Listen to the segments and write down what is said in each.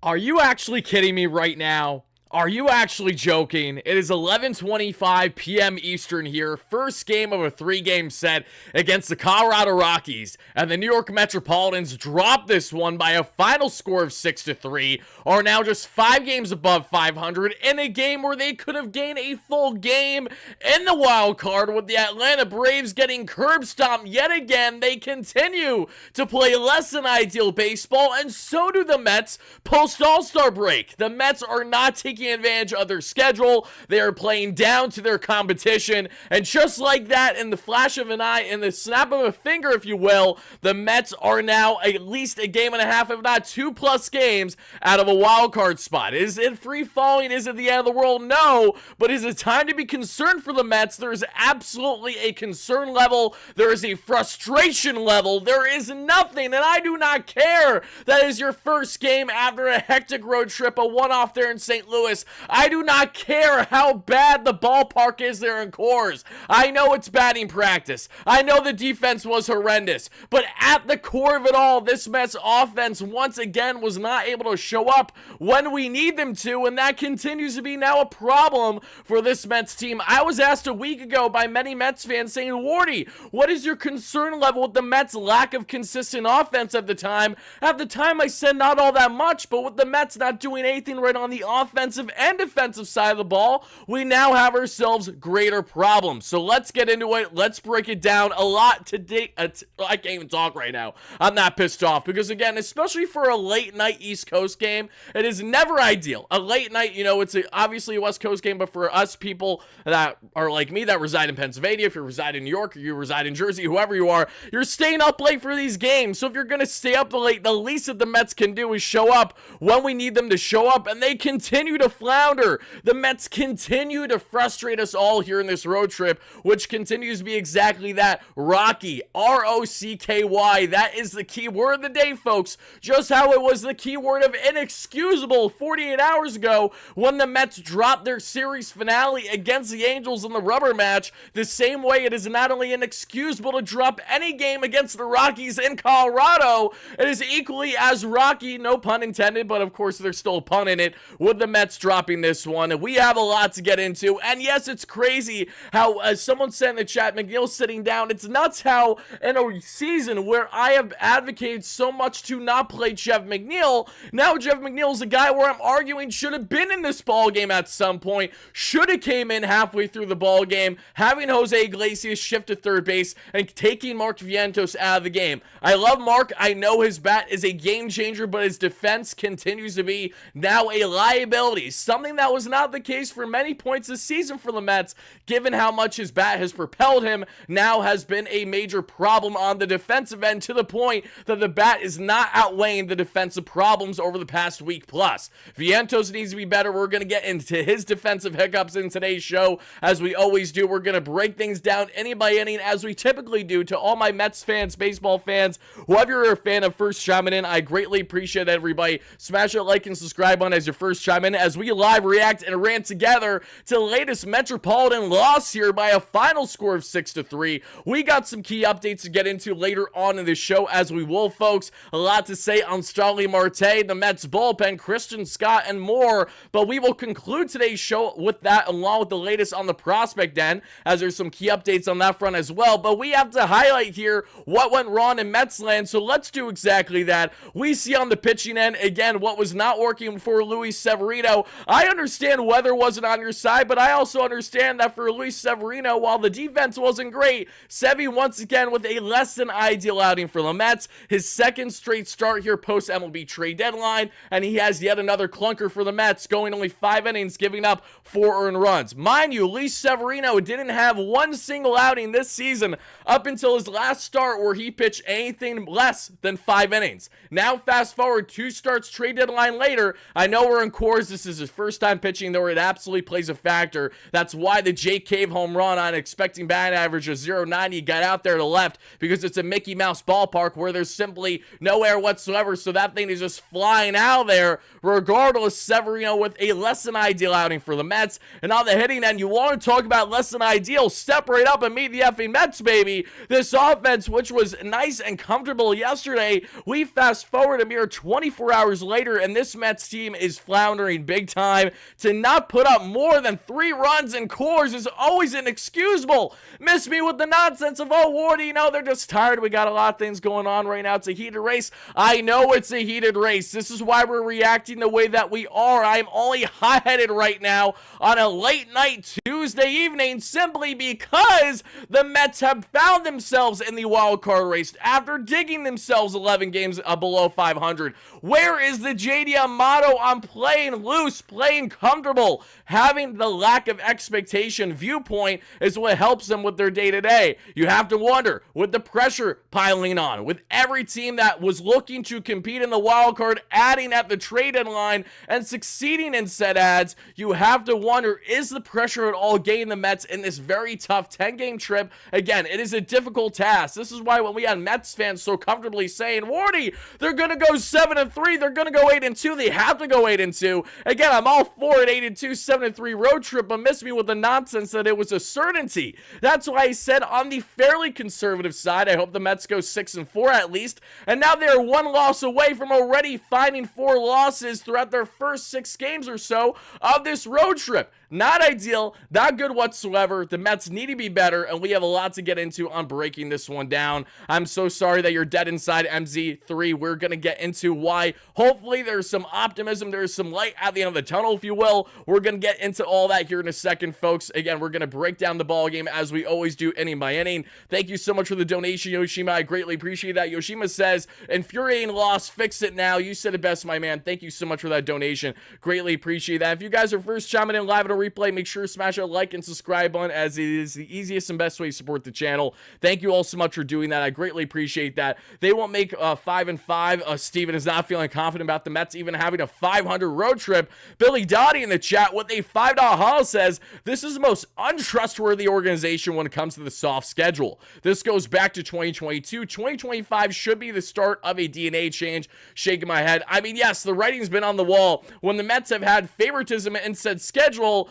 Are you actually kidding me right now? Are you actually joking? It is 11:25 p.m. Eastern here. First game of a 3-game set against the Colorado Rockies. And the New York Metropolitans dropped this one by a final score of 6-3. Are now just 5 games above 500 in a game where they could have gained a full game in the wild card, with the Atlanta Braves getting curb stomped yet again. They continue to play less than ideal baseball, and so do the Mets post All-Star break. The Mets are not taking advantage of their schedule. They are playing down to their competition, and just like that, in the flash of an eye, in the snap of a finger, if you will, the Mets are now at least a game and a half, if not 2+ games, out of a wild card spot. Is it free falling? Is it the end of the world? No, but is it time to be concerned for the Mets? There is absolutely a concern level. There is a frustration level. There is nothing, and I do not care that is your first game after a hectic road trip, a one-off there in St. Louis. I do not care how bad the ballpark is there in Coors. I know it's batting practice. I know the defense was horrendous. But at the core of it all, this Mets offense once again was not able to show up when we need them to, and that continues to be now a problem for this Mets team. I was asked a week ago by many Mets fans saying, Wardy, what is your concern level with the Mets' lack of consistent offense at the time? At the time, I said not all that much, but with the Mets not doing anything right on the offensive and defensive side of the ball, we now have ourselves greater problems. So let's get into it. Let's break it down a lot today. I can't even talk right now. I'm that pissed off because, again, especially for a late night East Coast game, it is never ideal. A late night, it's obviously a West Coast game, but for us people that are like me that reside in Pennsylvania, if you reside in New York or you reside in Jersey, whoever you are, you're staying up late for these games. So if you're going to stay up late, the least that the Mets can do is show up when we need them to show up, and they continue to flounder. The Mets continue to frustrate us all here in this road trip, which continues to be exactly that. Rocky, R-O-C-K-Y. That is the key word of the day, folks. Just how it was the key word of inexcusable 48 hours ago when the Mets dropped their series finale against the Angels in the rubber match. The same way it is not only inexcusable to drop any game against the Rockies in Colorado, it is equally as rocky, no pun intended, but of course there's still a pun in it, with the Mets dropping this one. We have a lot to get into, and yes, it's crazy how, as someone said in the chat, McNeil's sitting down. It's nuts how in a season where I have advocated so much to not play Jeff McNeil, now Jeff McNeil's a guy where I'm arguing should have been in this ball game at some point, should have came in halfway through the ball game, having Jose Iglesias shift to third base and taking Mark Vientos out of the game. I love Mark. I know his bat is a game changer, but his defense continues to be now a liability, something that was not the case for many points this season for the Mets, given how much his bat has propelled him. Now has been a major problem on the defensive end, to the point that the bat is not outweighing the defensive problems over the past week plus. Vientos needs to be better. We're going to get into his defensive hiccups in today's show. As we always do, we're going to break things down inning by inning, as we typically do. To all my Mets fans, baseball fans, whoever you're a fan of first chiming in, I greatly appreciate everybody. Smash that like and subscribe button as your first chime in, as we live react and rant together to the latest Metropolitan loss here by a final score of 6-3. We got some key updates to get into later on in the show, as we will, folks. A lot to say on Starling Marte, the Mets bullpen, Christian Scott, and more, but we will conclude today's show with that, along with the latest on the prospect end, as there's some key updates on that front as well. But we have to highlight here what went wrong in Mets land, so let's do exactly that. We see on the pitching end, again, what was not working for Luis Severino. I understand weather wasn't on your side, but I also understand that for Luis Severino, while the defense wasn't great, Sevy once again with a less than ideal outing for the Mets. His second straight start here post MLB trade deadline, and he has yet another clunker for the Mets, going only 5 innings, giving up 4 earned runs. Mind you, Luis Severino didn't have one single outing this season up until his last start where he pitched anything less than 5 innings. Now fast forward 2 starts trade deadline later, I know we're in Coors, this is is his first time pitching there. It absolutely plays a factor. That's why the Jake Cave home run on expecting batting average of 0.90 got out there to left, because it's a Mickey Mouse ballpark where there's simply no air whatsoever, so that thing is just flying out there. Regardless, Severino with a less than ideal outing for the Mets. And on the hitting end, you want to talk about less than ideal, step right up and meet the effing Mets, baby. This offense, which was nice and comfortable yesterday, we fast forward a mere 24 hours later, and this Mets team is floundering big time. To not put up more than 3 runs in Coors is always inexcusable. Miss me with the nonsense of, oh, Wardy, they're just tired. We got a lot of things going on right now. It's a heated race. I know it's a heated race. This is why we're reacting the way that we are. I'm only hot-headed right now on a late night Tuesday evening simply because the Mets have found themselves in the wild card race after digging themselves 11 games below 500. Where is the JDM motto on playing loose, playing comfortable? Having the lack of expectation viewpoint is what helps them with their day-to-day. You have to wonder, with the pressure piling on, with every team that was looking to compete in the wild card adding at the trade deadline and succeeding in said ads, you have to wonder, is the pressure at all getting the Mets in this very tough 10-game trip? Again, it is a difficult task. This is why when we had Mets fans so comfortably saying, Wardy, they're going to go 7-3, they're going to go 8-2, they have to go 8-2. Again, I'm all for an 8-2, 7-3 road trip, but miss me with the nonsense that it was a certainty. That's why I said on the fairly conservative side, I hope the Mets go 6-4 at least, and now they're 1 loss away from already finding 4 losses throughout their first 6 games or so of this road trip. Not ideal, not good whatsoever. The Mets need to be better, and we have a lot to get into on breaking this one down. I'm so sorry that you're dead inside, MZ3. We're going to get into why. Hopefully, there's some optimism. There's some light at the end of the tunnel, if you will. We're going to get into all that here in a second, folks. Again, we're going to break down the ball game as we always do, inning by inning. Thank you so much for the donation, Yoshima. I greatly appreciate that. Yoshima says, infuriating loss, fix it now. You said it best, my man. Thank you so much for that donation. Greatly appreciate that. If you guys are first chiming in live on a replay, make sure to smash that like and subscribe button, as it is the easiest and best way to support the channel. Thank you all so much for doing that. I greatly appreciate that. They won't make 5-5. Steven is not feeling confident about the Mets even having a 500 road trip. Billy Dottie in the chat with a $5 haul says, this is the most untrustworthy organization when it comes to the soft schedule. This goes back to 2022. 2025 should be the start of a DNA change. Shaking my head. I mean, yes, the writing's been on the wall. When the Mets have had favoritism in said schedule,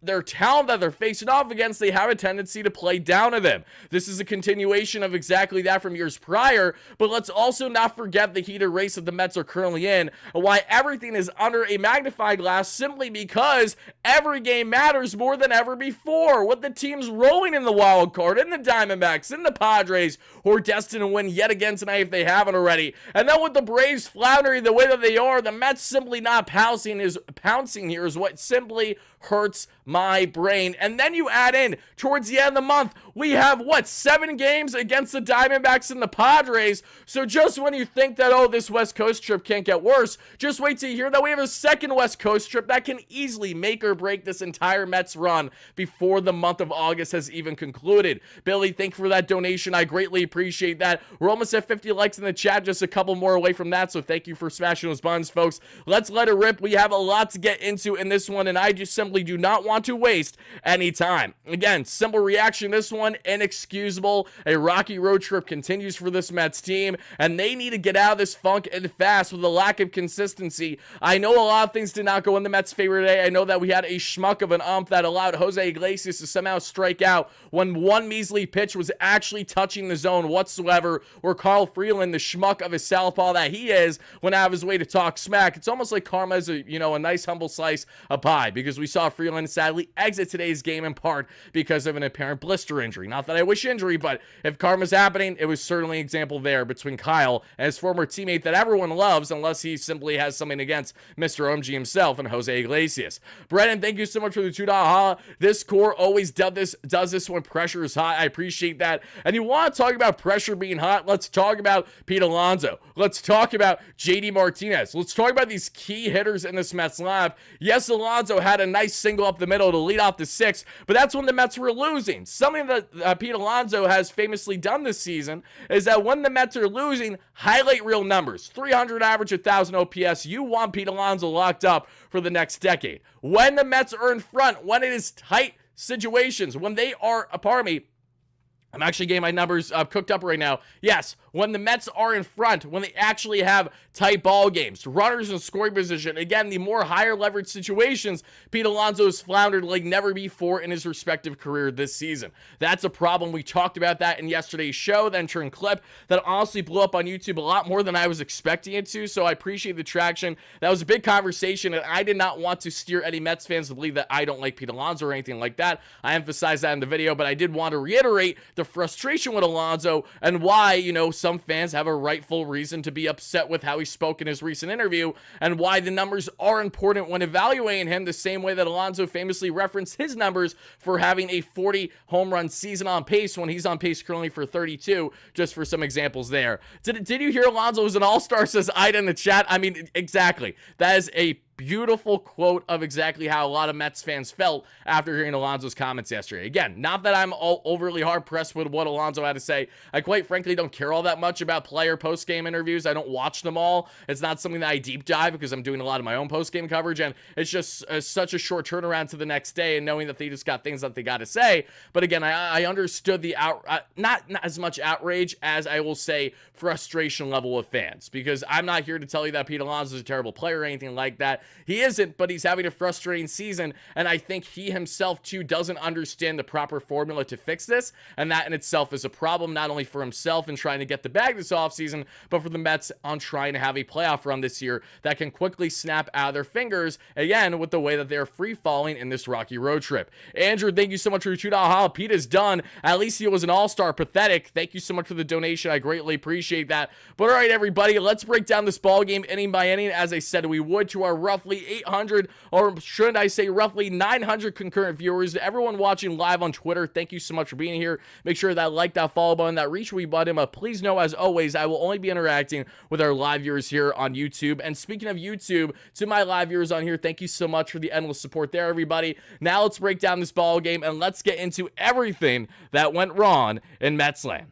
their talent that they're facing off against, they have a tendency to play down to them. This is a continuation of exactly that from years prior, but let's also not forget the heated race that the Mets are currently in, and why everything is under a magnifying glass simply because every game matters more than ever before. With the teams rolling in the wild card, in the Diamondbacks, in the Padres, who are destined to win yet again tonight if they haven't already, and then with the Braves floundering the way that they are, the Mets simply not pouncing here is what simply hurts my brain. And then you add in, towards the end of the month, we have, 7 games against the Diamondbacks and the Padres. So just when you think that, oh, this West Coast trip can't get worse, just wait till you hear that we have a second West Coast trip that can easily make or break this entire Mets run before the month of August has even concluded. Billy, thank you for that donation. I greatly appreciate that. We're almost at 50 likes in the chat, just a couple more away from that, so thank you for smashing those buttons, folks. Let's let it rip. We have a lot to get into in this one, and I just simply do not want to waste any time. Again, simple reaction, this one, inexcusable. A rocky road trip continues for this Mets team, and they need to get out of this funk and fast with a lack of consistency. I know a lot of things did not go in the Mets' favor today. I know that we had a schmuck of an ump that allowed Jose Iglesias to somehow strike out when one measly pitch was actually touching the zone whatsoever, where Carl Freeland, the schmuck of a southpaw that he is, went out of his way to talk smack. It's almost like karma is a nice humble slice of pie, because we saw Freeland sadly exit today's game in part because of an apparent blister injury. Not that I wish injury, but if karma's happening, it was certainly an example there between Kyle and his former teammate that everyone loves, unless he simply has something against Mr. OMG himself and Jose Iglesias. Brennan, thank you so much for the $2 holla. This core always does this when pressure is hot. I appreciate that. And you want to talk about pressure being hot? Let's talk about Pete Alonso. Let's talk about JD Martinez. Let's talk about these key hitters in this Mets lineup. Yes, Alonso had a nice single up the middle to lead off the 6th, but that's when the Mets were losing. Something that Pete Alonso has famously done this season is that when the Mets are losing, highlight real numbers. 300 average, 1,000 OPS. You want Pete Alonso locked up for the next decade. When the Mets are in front, when it is tight situations, when they are, pardon me, I'm actually getting my numbers cooked up right now. Yes, when the Mets are in front, when they actually have tight ball games, runners in scoring position, again, the more higher leverage situations, Pete Alonso has floundered like never before in his respective career this season. That's a problem. We talked about that in yesterday's show, the entering clip that honestly blew up on YouTube a lot more than I was expecting it to, so I appreciate the traction. That was a big conversation, and I did not want to steer any Mets fans to believe that I don't like Pete Alonso or anything like that. I emphasized that in the video, but I did want to reiterate the frustration with Alonso and why, some fans have a rightful reason to be upset with how he spoke in his recent interview and why the numbers are important when evaluating him, the same way that Alonso famously referenced his numbers for having a 40 home run season on pace when he's on pace currently for 32, just for some examples there. Did you hear Alonso was an all-star, says Ida in the chat? I mean, exactly. That is a beautiful quote of exactly how a lot of Mets fans felt after hearing Alonso's comments yesterday. Again, not that I'm overly hard-pressed with what Alonso had to say. I quite frankly don't care all that much about player post-game interviews. I don't watch them all. It's not something that I deep dive because I'm doing a lot of my own post-game coverage, and it's just such a short turnaround to the next day and knowing that they just got things that they got to say. But again, I understood the not as much outrage as I will say frustration level of fans, because I'm not here to tell you that Pete Alonso is a terrible player or anything like that. He isn't, but he's having a frustrating season, and I think he himself, too, doesn't understand the proper formula to fix this, and that in itself is a problem, not only for himself in trying to get the bag this offseason, but for the Mets on trying to have a playoff run this year that can quickly snap out of their fingers, again, with the way that they're free-falling in this Rocky road trip. Andrew, thank you so much for your $2 haul. Pete is done. At least he was an all-star. Pathetic. Thank you so much for the donation. I greatly appreciate that. But all right, everybody, let's break down this ball game inning by inning, as I said we would, to our roughly 800, or should I say roughly 900 concurrent viewers. Everyone watching live on Twitter, thank you so much for being here. Make sure that like, that follow button, that retweet button. Please know, as always, I will only be interacting with our live viewers here on YouTube. And speaking of YouTube, to my live viewers on here, thank you so much for the endless support there, everybody. Now let's break down this ball game and let's get into everything that went wrong in Metsland.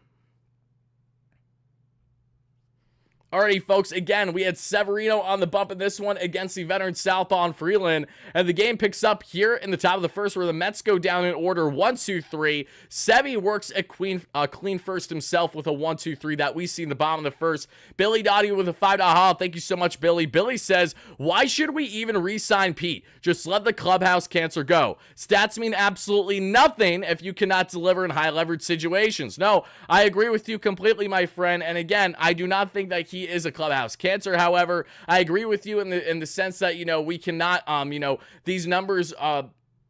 Alrighty, folks, again, we had Severino on the bump in this one against the veteran southpaw on Freeland, and the game picks up here in the top of the first where the Mets go down in order 1-2-3. Sevy works a clean first himself with a 1-2-3 that we see in the bottom of the first. Billy Dottie with a $5 haul. Thank you so much, Billy. Billy says, why should we even re-sign Pete? Just let the clubhouse cancer go. Stats mean absolutely nothing if you cannot deliver in high leverage situations. No, I agree with you completely, my friend, and again, I do not think that he is a clubhouse cancer. However, I agree with you in the sense that, we cannot, these numbers,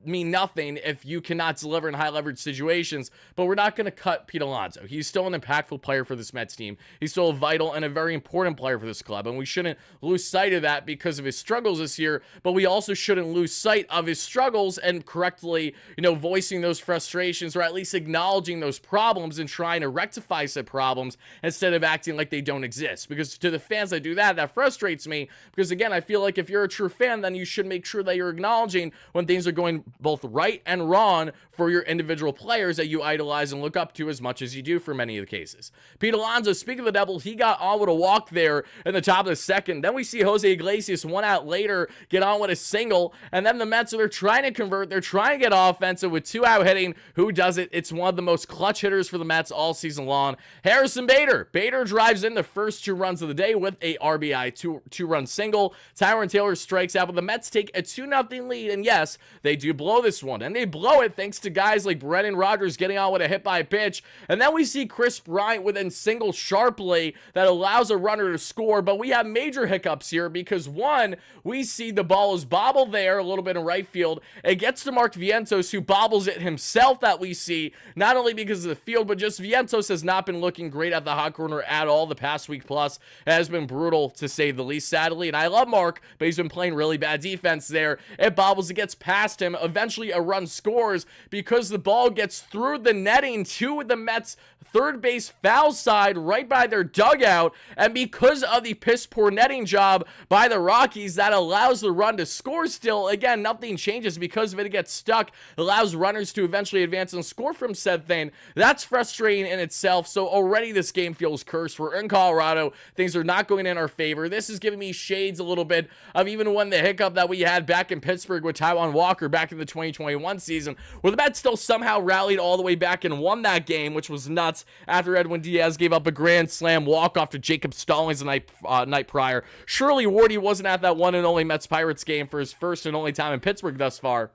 mean nothing if you cannot deliver in high leverage situations, but we're not going to cut Pete Alonso. He's still an impactful player for this Mets team. He's still a vital and a very important player for this club, and we shouldn't lose sight of that because of his struggles this year, but we also shouldn't lose sight of his struggles and correctly, voicing those frustrations, or at least acknowledging those problems and trying to rectify said problems instead of acting like they don't exist. Because to the fans that do that, that frustrates me, because again, I feel like if you're a true fan, then you should make sure that you're acknowledging when things are going both right and wrong for your individual players that you idolize and look up to as much as you do for many of the cases. Pete Alonso, speaking of the Devils, he got on with a walk there in the top of the second. Then we see Jose Iglesias 1 out later get on with a single, and then the Mets, they're trying to convert, they're trying to get offensive with 2 out hitting. Who does it? It's one of the most clutch hitters for the Mets all season long. Harrison Bader. Bader drives in the first 2 runs of the day with a RBI two-run single. Tyron Taylor strikes out, but the Mets take a 2-0 lead, and yes, they do blow this one, and they blow it thanks to guys like Brennan Rodgers getting on with a hit by pitch. And then we see Chris Bryant within single sharply that allows a runner to score, but we have major hiccups here because one, we see the ball is bobbled there a little bit in right field. It gets to Mark Vientos, who bobbles it himself, that we see, not only because of the field, but just Vientos has not been looking great at the hot corner at all the past week plus. It has been brutal to say the least, sadly, and I love Mark, but he's been playing really bad defense there. It bobbles, it gets past him. eventually a run scores because the ball gets through the netting to the Mets third base foul side right by their dugout, and because of the piss poor netting job by the Rockies, that allows the run to score still. Again, nothing changes because of it gets stuck, allows runners to eventually advance and score from said thing. That's frustrating in itself. So already this game feels cursed. We're in Colorado, things are not going in our favor. This is giving me shades a little bit of even when the hiccup that we had back in Pittsburgh with Taijuan Walker back in the 2021 season, where the Mets still somehow rallied all the way back and won that game, which was nuts, after Edwin Diaz gave up a grand slam walk-off to Jacob Stallings the night prior. Surely Wardy wasn't at that one and only Mets-Pirates game for his first and only time in Pittsburgh thus far.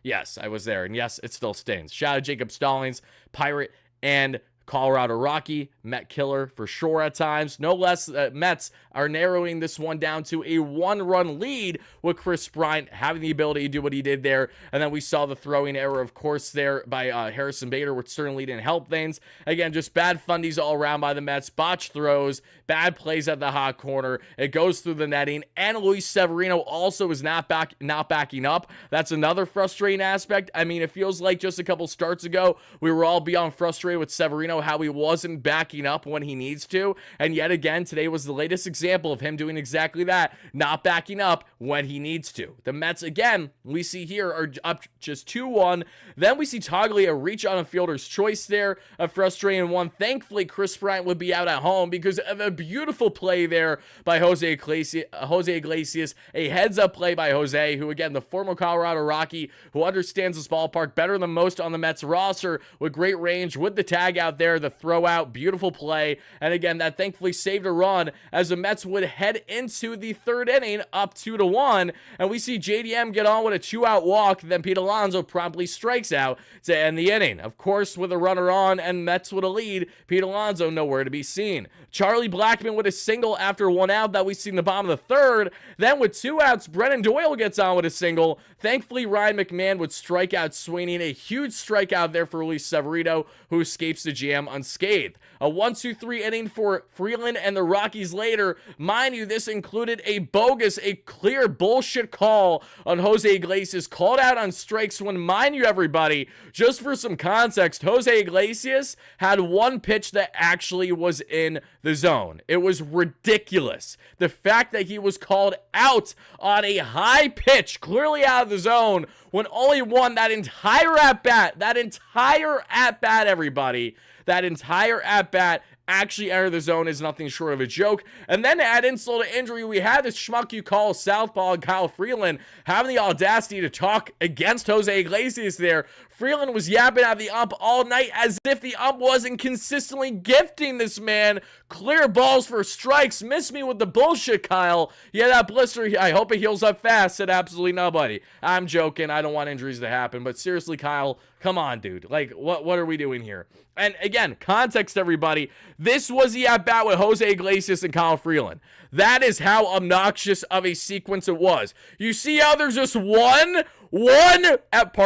Yes, I was there, and yes, it still stings. Shout out Jacob Stallings, Pirate and Colorado Rocky, Met killer for sure at times. No less, Mets are narrowing this one down to a one-run lead with Chris Bryant having the ability to do what he did there. And then we saw the throwing error, of course, there by Harrison Bader, which certainly didn't help things. Again, just bad fundies all around by the Mets. Botched throws, bad plays at the hot corner. It goes through the netting, and Luis Severino also is not backing up. That's another frustrating aspect. I mean, it feels like just a couple starts ago, we were all beyond frustrated with Severino, how he wasn't backing up when he needs to, and yet again today was the latest example of him doing exactly that, not backing up when he needs to. The Mets again, we see here, are up just 2-1. Then we see Toglia reach on a fielder's choice there, a frustrating one. Thankfully Chris Bryant would be out at home because of a beautiful play there by Jose Iglesias, a heads up play by Jose, who again, the former Colorado Rocky, who understands this ballpark better than most on the Mets roster, with great range, with the tag out there, the throw out, beautiful play, and again, that thankfully saved a run as the Mets would head into the third inning up 2-1, and we see JDM get on with a 2-out walk, then Pete Alonso promptly strikes out to end the inning. Of course, with a runner on and Mets with a lead, Pete Alonso nowhere to be seen. Charlie Blackmon with a single after 1 out that we see in the bottom of the third. Then with 2 outs, Brennan Doyle gets on with a single. Thankfully, Ryan McMahon would strike out swinging, a huge strikeout there for Luis Severino, who escapes the jam unscathed. A 1-2-3 inning for Freeland and the Rockies later. Mind you, this included a clear bullshit call on Jose Iglesias, called out on strikes when, mind you everybody, just for some context, Jose Iglesias had one pitch that actually was in the zone. It was ridiculous. The fact that he was called out on a high pitch, clearly out of the zone, when only one, that entire at-bat, everybody, that entire at-bat actually entered the zone is nothing short of a joke. And then to add insult to injury, we had this schmuck you call Southpaw and Kyle Freeland having the audacity to talk against Jose Iglesias there. Freeland was yapping at the ump all night as if the ump wasn't consistently gifting this man clear balls for strikes. Miss me with the bullshit, Kyle. Yeah, that blister, I hope it heals up fast, said absolutely nobody. I'm joking. I don't want injuries to happen. But seriously, Kyle, come on, dude. Like, what are we doing here? And again, context, everybody. This was the at-bat with Jose Iglesias and Kyle Freeland. That is how obnoxious of a sequence it was. You see how there's just pardon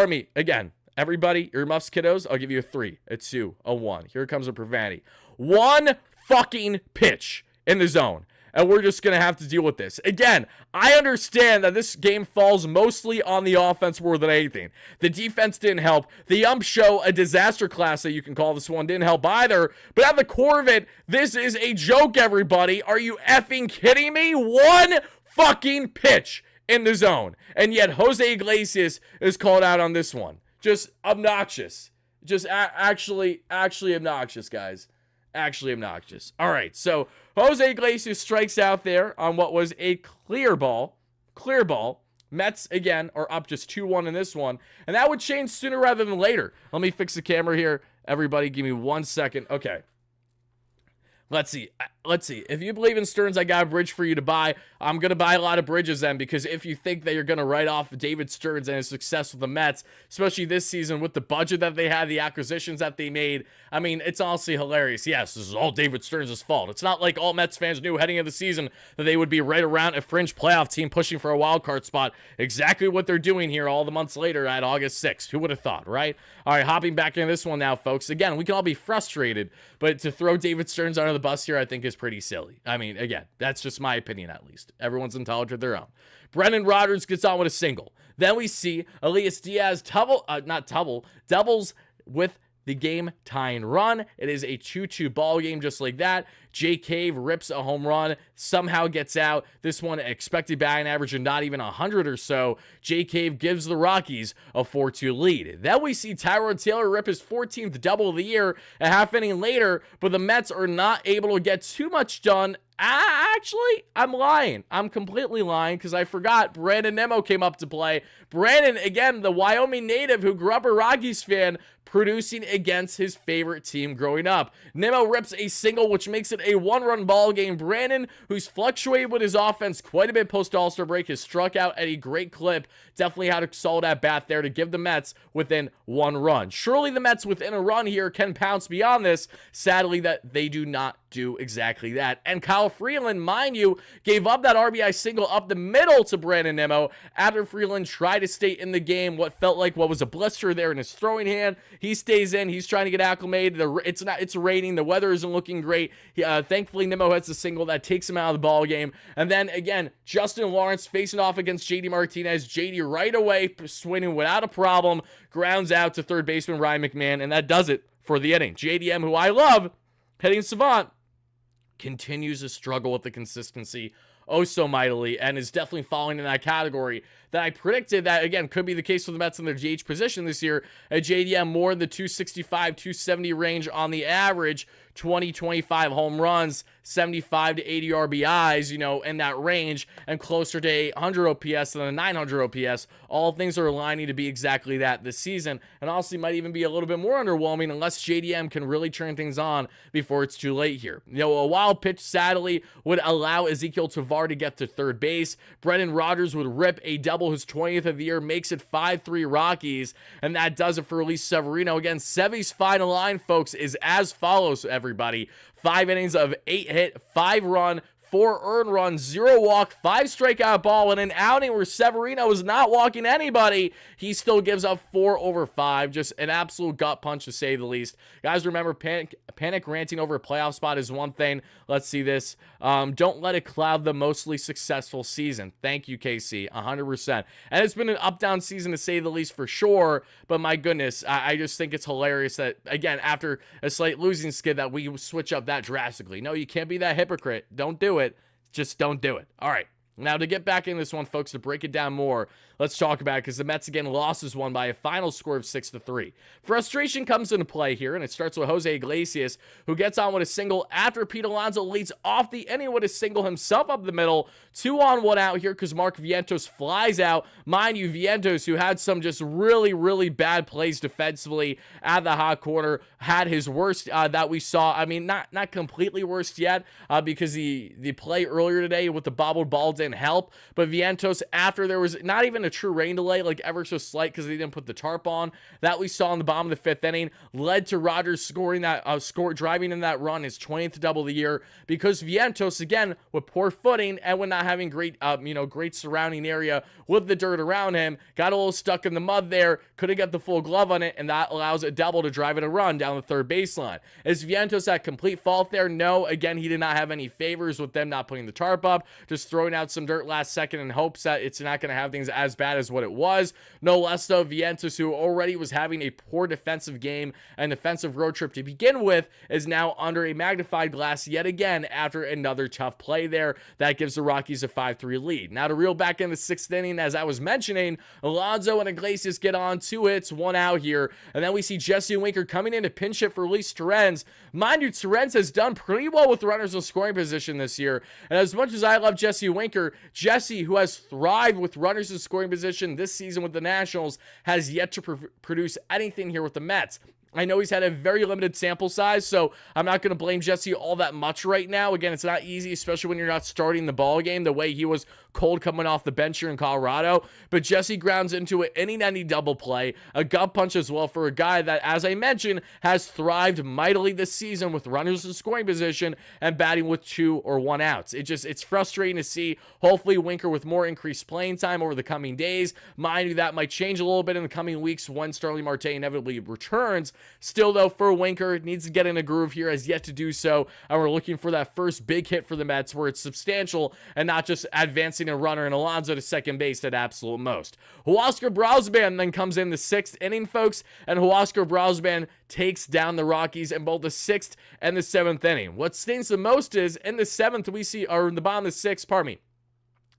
me, again. Everybody, earmuffs, kiddos, I'll give you a 3, a 2, a 1. Here comes a profanity. One fucking pitch in the zone, and we're just going to have to deal with this. Again, I understand that this game falls mostly on the offense more than anything. The defense didn't help. The ump show, a disaster class that you can call this one, didn't help either. But at the core of it, this is a joke, everybody. Are you effing kidding me? One fucking pitch in the zone, and yet Jose Iglesias is called out on this one. Just obnoxious. Just actually obnoxious, guys. Actually obnoxious. All right, so Jose Iglesias strikes out there on what was a clear ball. Mets, again, are up just 2-1 in this one, and that would change sooner rather than later. Let me fix the camera here. Everybody, give me 1 second. Okay. Let's see. If you believe in Stearns, I got a bridge for you to buy. I'm going to buy a lot of bridges then, because if you think that you're going to write off David Stearns and his success with the Mets, especially this season with the budget that they had, the acquisitions that they made, I mean, it's honestly hilarious. Yes, this is all David Stearns' fault. It's not like all Mets fans knew heading into the season that they would be right around a fringe playoff team pushing for a wild card spot. Exactly what they're doing here all the months later at August 6th. Who would have thought, right? All right, hopping back into this one now, folks. Again, we can all be frustrated, but to throw David Stearns under the bus here, I think, is pretty silly. I mean, again, that's just my opinion, at least. Everyone's entitled to their own. Brendan Rodgers gets on with a single. Then we see Elias Diaz doubles with the game tying run. It is a 2-2 ball game just like that. Jay Cave rips a home run, somehow gets out. This one expected batting average of not even 100 or so. Jay Cave gives the Rockies a 4-2 lead. Then we see Tyrod Taylor rip his 14th double of the year a half inning later, but the Mets are not able to get too much done. Actually, I'm lying. I'm completely lying because I forgot WardyNYM came up to play. Brandon, again, the Wyoming native who grew up a Rockies fan, producing against his favorite team growing up. Nimmo rips a single, which makes it a one-run ball game. Brandon, who's fluctuated with his offense quite a bit post All-Star break, has struck out at a great clip. Definitely had a solid at-bat there to give the Mets within one run. Surely the Mets within a run here can pounce beyond this. Sadly, that they do not do exactly that. And Kyle Freeland, mind you, gave up that RBI single up the middle to WardyNYM after Freeland tried to stay in the game. What felt like what was a blister there in his throwing hand. He stays in. He's trying to get acclimated. It's raining. The weather isn't looking great. Thankfully, Nimmo hits a single that takes him out of the ball game. And then again, Justin Lawrence facing off against JD Martinez. JD right away swinging without a problem, grounds out to third baseman Ryan McMahon, and that does it for the inning. JDM, who I love, hitting savant, continues to struggle with the consistency oh so mightily and is definitely falling in that category that I predicted that, again, could be the case for the Mets in their DH position this year. At JDM, more in the 265, 270 range on the average, 20, 25 home runs, 75 to 80 RBIs, in that range, and closer to 100 OPS than a 900 OPS. All things are aligning to be exactly that this season, and honestly might even be a little bit more underwhelming unless JDM can really turn things on before it's too late here. A wild pitch, sadly, would allow Ezekiel Tovar to get to third base. Brendan Rodgers would rip a double, his 20th of the year, makes it 5-3 Rockies, and that does it for Elise Severino. Again, Sevy's final line, folks, is as follows, everybody. 5 innings of 8 hit, 5 run, 4 earned runs, 0 walk, 5 strikeout ball, and an outing where Severino is not walking anybody. He still gives up 4 over 5. Just an absolute gut punch, to say the least. Guys, remember, panic ranting over a playoff spot is one thing. Let's see this. Don't let it cloud the mostly successful season. Thank you, KC. 100%. And it's been an up-down season, to say the least, for sure. But my goodness, I just think it's hilarious that, again, after a slight losing skid, that we switch up that drastically. No, you can't be that hypocrite. Don't do it. Just don't do it. All right. Now, to get back in this one, folks, to break it down more, let's talk about it, because the Mets, again, lost this one by a final score of 6-3. Frustration comes into play here, and it starts with Jose Iglesias, who gets on with a single after Pete Alonso leads off the inning with a single himself up the middle. 2 on, 1 out here, because Mark Vientos flies out. Mind you, Vientos, who had some just really, really bad plays defensively at the hot corner, had his worst that we saw. I mean, not completely worst yet, because the play earlier today with the bobbled ball didn't help, but Vientos, after there was not even a true rain delay, like ever so slight, because they didn't put the tarp on, that we saw in the bottom of the 5th inning, led to Rodgers scoring that driving in that run, his 20th double of the year, because Vientos, again, with poor footing and with not having great surrounding area with the dirt around him, got a little stuck in the mud there, couldn't get the full glove on it, and that allows a double to drive in a run down the third baseline. Is Vientos at complete fault there? No. Again, he did not have any favors with them not putting the tarp up, just throwing out some dirt last second in hopes that it's not going to have things as bad as what it was. No less though, Vientos, who already was having a poor defensive game and defensive road trip to begin with, is now under a magnified glass yet again after another tough play there. That gives the Rockies a 5-3 lead. Now to reel back in the 6th inning, as I was mentioning, Alonso and Iglesias get on 2 hits, 1 out here, and then we see Jesse Winker coming in to pinch hit for Luis Torrens. Mind you, Torrens has done pretty well with runners in scoring position this year, and as much as I love Jesse Winker, Jesse, who has thrived with runners in scoring position this season with the Nationals, has yet to produce anything here with the Mets. I know he's had a very limited sample size, so I'm not going to blame Jesse all that much right now. Again, it's not easy, especially when you're not starting the ball game the way he was cold coming off the bench here in Colorado, but Jesse grounds into it, any double play, a gut punch as well for a guy that, as I mentioned, has thrived mightily this season with runners in scoring position and batting with 2 or 1 outs. It's frustrating to see. Hopefully Winker with more increased playing time over the coming days. Mind you, that might change a little bit in the coming weeks when Starling Marte inevitably returns. Still though, for Winker, needs to get in a groove here, has yet to do so, and we're looking for that first big hit for the Mets where it's substantial and not just advancing a runner and Alonso to second base at absolute most. Huascar Brausman then comes in the 6th inning, folks, and Huascar Brausman takes down the Rockies in both the 6th and the 7th inning. What stings the most is in the 7th we see, or in the bottom of the 6th, pardon me,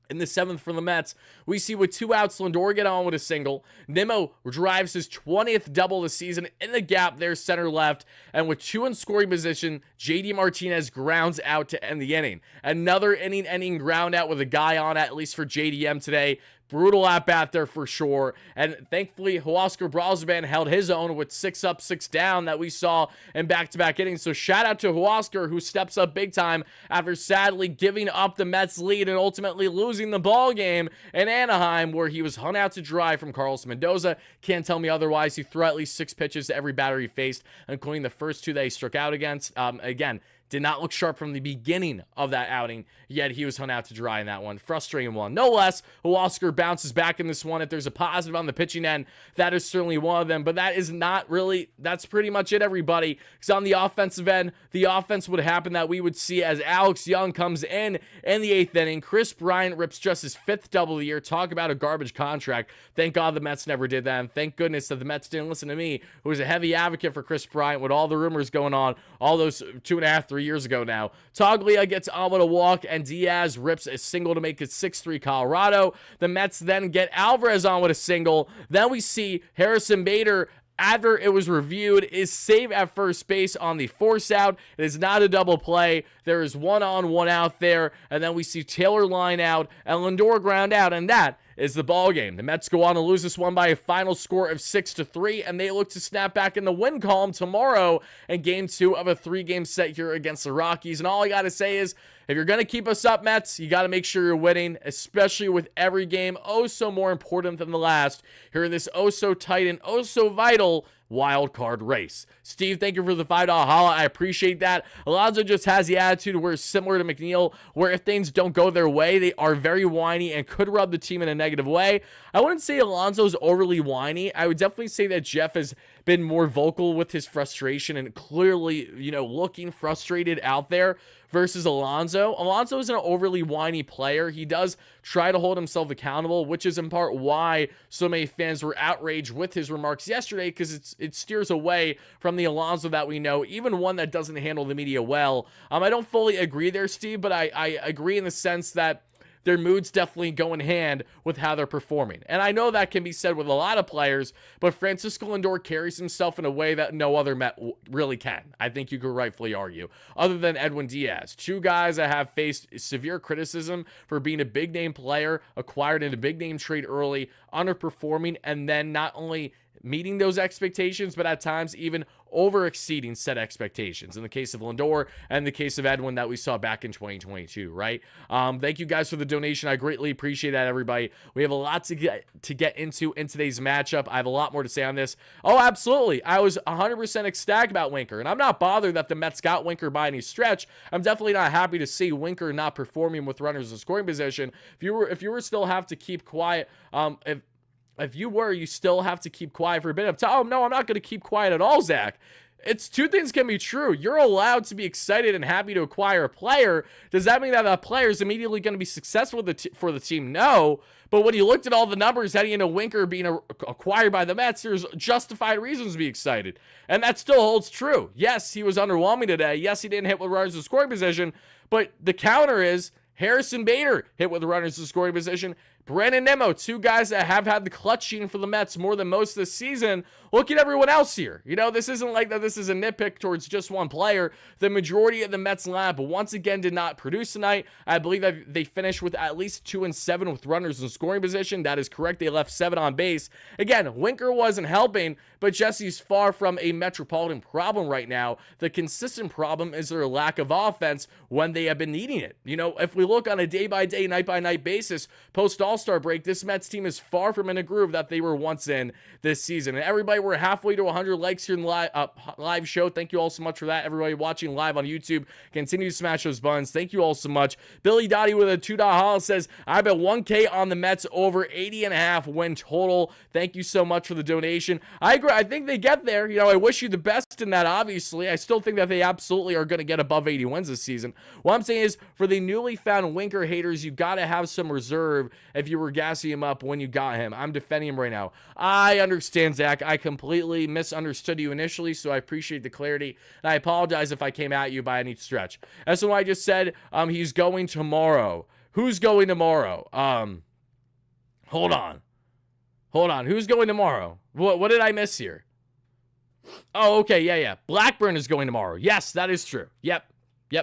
in the 7th for the Mets, we see with 2 outs, Lindor get on with a single. Nimmo drives his 20th double of the season in the gap there, center left. And with 2 in scoring position, JD Martinez grounds out to end the inning. Another inning ground out with a guy on, at least for JDM today. Brutal at-bat there for sure. And thankfully, Huascar Brausman held his own with 6 up, 6 down that we saw in back-to-back innings. So shout out to Huascar, who steps up big time after sadly giving up the Mets lead and ultimately losing the ball game in Anaheim, where he was hung out to dry from Carlos Mendoza. Can't tell me otherwise. He threw at least 6 pitches to every batter he faced, including the first 2 that he struck out against. Again, did not look sharp from the beginning of that outing, yet he was hung out to dry in that one. Frustrating one. No less, Huascar bounces back in this one. If there's a positive on the pitching end, that is certainly one of them, but that is not really, that's pretty much it, everybody. Because on the offensive end, the offense would happen that we would see as Alex Young comes in the 8th inning. Chris Bryant rips just his 5th double of the year. Talk about a garbage contract. Thank God the Mets never did that, and thank goodness that the Mets didn't listen to me, who was a heavy advocate for Chris Bryant with all the rumors going on all those 2.5, 3 years ago now. Toglia gets on with a walk, and Diaz rips a single to make it 6-3 Colorado. The Mets then get Alvarez on with a single. Then we see Harrison Bader, after it was reviewed, is safe at first base on the force out. It is not a double play. There is 1 on, 1 out there. And then we see Taylor line out and Lindor ground out. And that is the ball game. The Mets go on to lose this one by a final score of 6-3, and they look to snap back in the win column tomorrow in Game 2 of a 3-game set here against the Rockies. And all I got to say is, if you're going to keep us up, Mets, you got to make sure you're winning, especially with every game oh so more important than the last here in this oh so tight and oh so vital wild card race. Steve, thank you for the $5 holla. I appreciate that. Alonso just has the attitude where it's similar to McNeil, where if things don't go their way, they are very whiny and could rub the team in a negative way. I wouldn't say Alonso's overly whiny. I would definitely say that Jeff has been more vocal with his frustration and clearly, looking frustrated out there versus Alonso. Alonso isn't an overly whiny player. He does try to hold himself accountable, which is in part why so many fans were outraged with his remarks yesterday, because it steers away from the Alonso that we know, even one that doesn't handle the media well. I don't fully agree there, Steve, but I agree in the sense that their mood's definitely go in hand with how they're performing. And I know that can be said with a lot of players, but Francisco Lindor carries himself in a way that no other Met really can. I think you could rightfully argue. Other than Edwin Diaz. 2 guys that have faced severe criticism for being a big-name player, acquired in a big-name trade early, underperforming, and then not only meeting those expectations, but at times even over-exceeding said expectations. In the case of Lindor and the case of Edwin that we saw back in 2022, right? Thank you guys for the donation. I greatly appreciate that, everybody. We have a lot to get into in today's matchup. I have a lot more to say on this. Oh, absolutely. I was 100% ecstatic about Winker, and I'm not bothered that the Mets got Winker by any stretch. I'm definitely not happy to see Winker not performing with runners in scoring position. If you were still have to keep quiet, if you still have to keep quiet for a bit of time. Oh, no, I'm not going to keep quiet at all, Zach. It's 2 things can be true. You're allowed to be excited and happy to acquire a player. Does that mean that that player is immediately going to be successful for the team? No. But when you looked at all the numbers heading into Winker being acquired by the Mets, there's justified reasons to be excited. And that still holds true. Yes, he was underwhelming today. Yes, he didn't hit with runners in scoring position. But the counter is Harrison Bader hit with runners in scoring position. Brandon Nimmo, two guys that have had the clutch gene for the Mets more than most this season. Look at everyone else here. You know, this isn't like that this is a nitpick towards just one player. The majority of the Mets lineup once again did not produce tonight. I believe that they finished with at least 2-7 with runners in scoring position. That is correct. They left 7 on base. Again, Winker wasn't helping, but Jesse's far from a Metropolitan problem right now. The consistent problem is their lack of offense when they have been needing it. You know, if we look on a day-by-day, night-by-night basis, post-All-Star break, this Mets team is far from in a groove that they were once in this season. And everybody, we're halfway to 100 likes here in the live show. Thank you all so much for that. Everybody watching live on YouTube, continue to smash those buttons. Thank you all so much. Billy Dottie with a $2 haul says, I bet 1K on the Mets over 80.5 win total. Thank you so much for the donation. I agree. I think they get there. You know, I wish you the best in that, obviously. I still think that they absolutely are going to get above 80 wins this season. What I'm saying is, for the newly found Winker haters, you got to have some reserve if you were gassing him up when you got him. I'm defending him right now. I understand, Zach. I completely misunderstood you initially, so I appreciate the clarity. And I apologize if I came at you by any stretch. That's what I just said. He's going tomorrow. Who's going tomorrow? Hold on. Who's going tomorrow? What did I miss here? Oh, okay. Yeah. Blackburn is going tomorrow. Yes, that is true. Yep.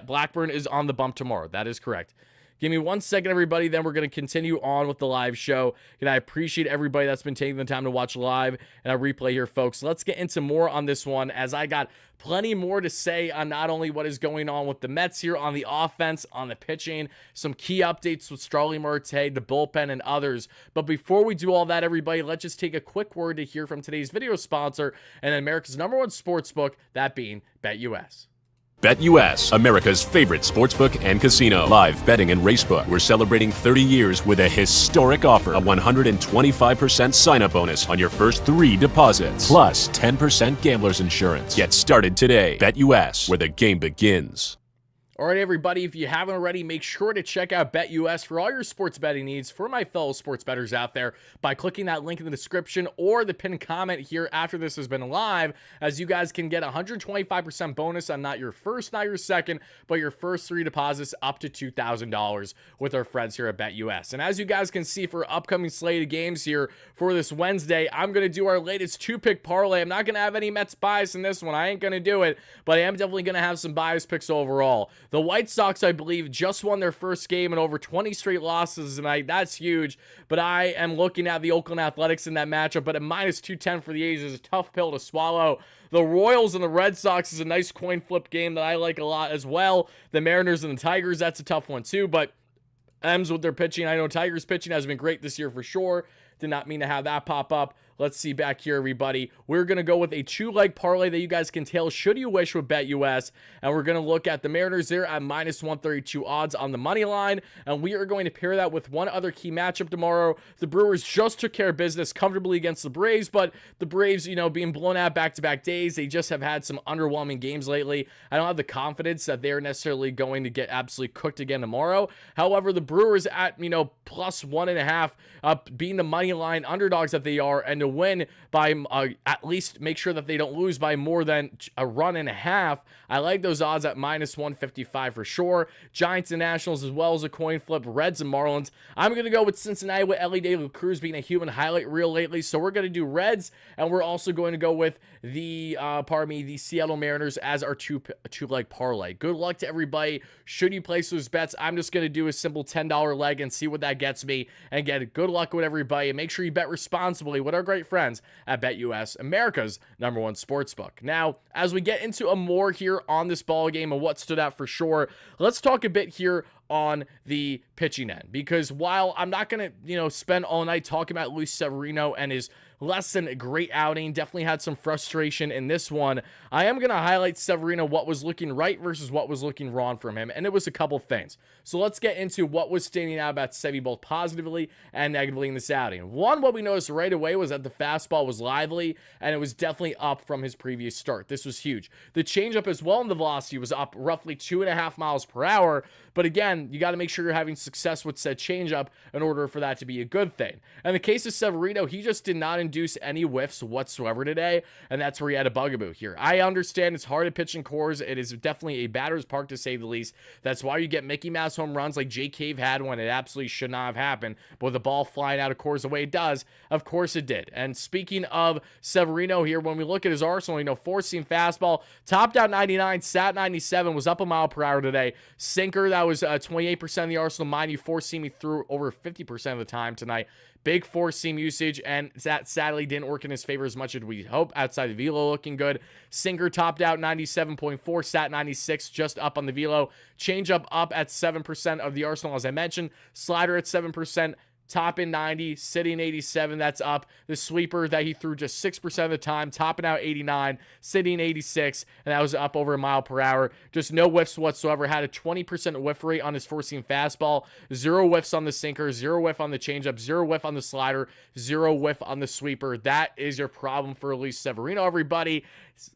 Blackburn is on the bump tomorrow. That is correct. Give me 1 second, everybody. Then we're going to continue on with the live show. And I appreciate everybody that's been taking the time to watch live and a replay here, folks. Let's get into more on this one, as I got plenty more to say on not only what is going on with the Mets here on the offense, on the pitching, some key updates with Starling Marte, the bullpen, and others. But before we do all that, everybody, let's just take a quick word to hear from today's video sponsor and America's #1 sportsbook, that being BetUS. BetUS, America's favorite sportsbook and casino. Live betting and racebook. We're celebrating 30 years with a historic offer. A 125% sign-up bonus on your first 3 deposits. Plus 10% gambler's insurance. Get started today. BetUS, where the game begins. All right, everybody, if you haven't already, make sure to check out BetUS for all your sports betting needs for my fellow sports bettors out there by clicking that link in the description or the pinned comment here after this has been live, as you guys can get 125% bonus on not your first, not your second, but your first 3 deposits up to $2,000 with our friends here at BetUS. And as you guys can see, for upcoming slate of games here for this Wednesday, I'm going to do our latest 2-pick parlay. I'm not going to have any Mets bias in this one. I ain't going to do it, but I am definitely going to have some bias picks overall. The White Sox, I believe, just won their first game in over 20 straight losses tonight. That's huge. But I am looking at the Oakland Athletics in that matchup. But a minus 210 for the A's is a tough pill to swallow. The Royals and the Red Sox is a nice coin flip game that I like a lot as well. The Mariners and the Tigers, that's a tough one too. But M's with their pitching. I know Tigers pitching has been great this year for sure. Did not mean to have that pop up. Let's see back here, everybody. We're going to go with a 2-leg parlay that you guys can tail should you wish with BetUS. And we're going to look at the Mariners there at minus 132 odds on the money line. And we are going to pair that with one other key matchup tomorrow. The Brewers just took care of business comfortably against the Braves, but the Braves, you know, being blown out back-to-back days, they just have had some underwhelming games lately. I don't have the confidence that they're necessarily going to get absolutely cooked again tomorrow. However, the Brewers at, you know, plus 1.5, being the money line underdogs that they are, and to win by at least make sure that they don't lose by more than a run and a half. I like those odds at minus 155 for sure. Giants and Nationals as well as a coin flip. Reds and Marlins. I'm going to go with Cincinnati with Ellie De La Cruz being a human highlight reel lately. So we're going to do Reds, and we're also going to go with the Seattle Mariners as our two-leg parlay. Good luck to everybody. Should you place those bets, I'm just going to do a simple $10 leg and see what that gets me, and get good luck with everybody. And make sure you bet responsibly with our great friends at BetUS, America's #1 sportsbook. Now, as we get into a more here on this ball game and what stood out for sure, let's talk a bit here on the pitching end, because while I'm not going to, spend all night talking about Luis Severino and his less than a great outing, definitely had some frustration in this one, I am going to highlight Severino, what was looking right versus what was looking wrong from him, and it was a couple things. So let's get into what was standing out about Sevy both positively and negatively in this outing. One, what we noticed right away was that the fastball was lively, and it was definitely up from his previous start. This was huge. The changeup as well, and the velocity was up roughly 2.5 miles per hour, but again, you got to make sure you're having success with said changeup in order for that to be a good thing. In the case of Severino, he just did not induce any whiffs whatsoever today, and that's where he had a bugaboo here. I understand it's hard to pitch in cores. It is definitely a batter's park, to say the least. That's why you get Mickey Mouse home runs like Jake Cave had when it absolutely should not have happened, but with the ball flying out of cores the way it does, of course it did. And speaking of Severino here, when we look at his arsenal, 4-seam fastball, topped out 99, sat 97, was up a mile per hour today. Sinker, that was 28% of the arsenal. Mind you, 4-seam he threw over 50% of the time tonight. Big 4-seam usage, and that sadly didn't work in his favor as much as we hope. Outside the velo looking good. Sinker topped out 97.4, sat 96, just up on the velo. Changeup up at 7% of the arsenal, as I mentioned. Slider at 7%. Topping 90, sitting 87, that's up. The sweeper that he threw just 6% of the time, topping out 89, sitting 86, and that was up over a mile per hour. Just no whiffs whatsoever. Had a 20% whiff rate on his 4-seam fastball, 0 whiffs on the sinker, 0 whiff on the changeup, 0 whiff on the slider, 0 whiff on the sweeper. That is your problem for Luis Severino, everybody.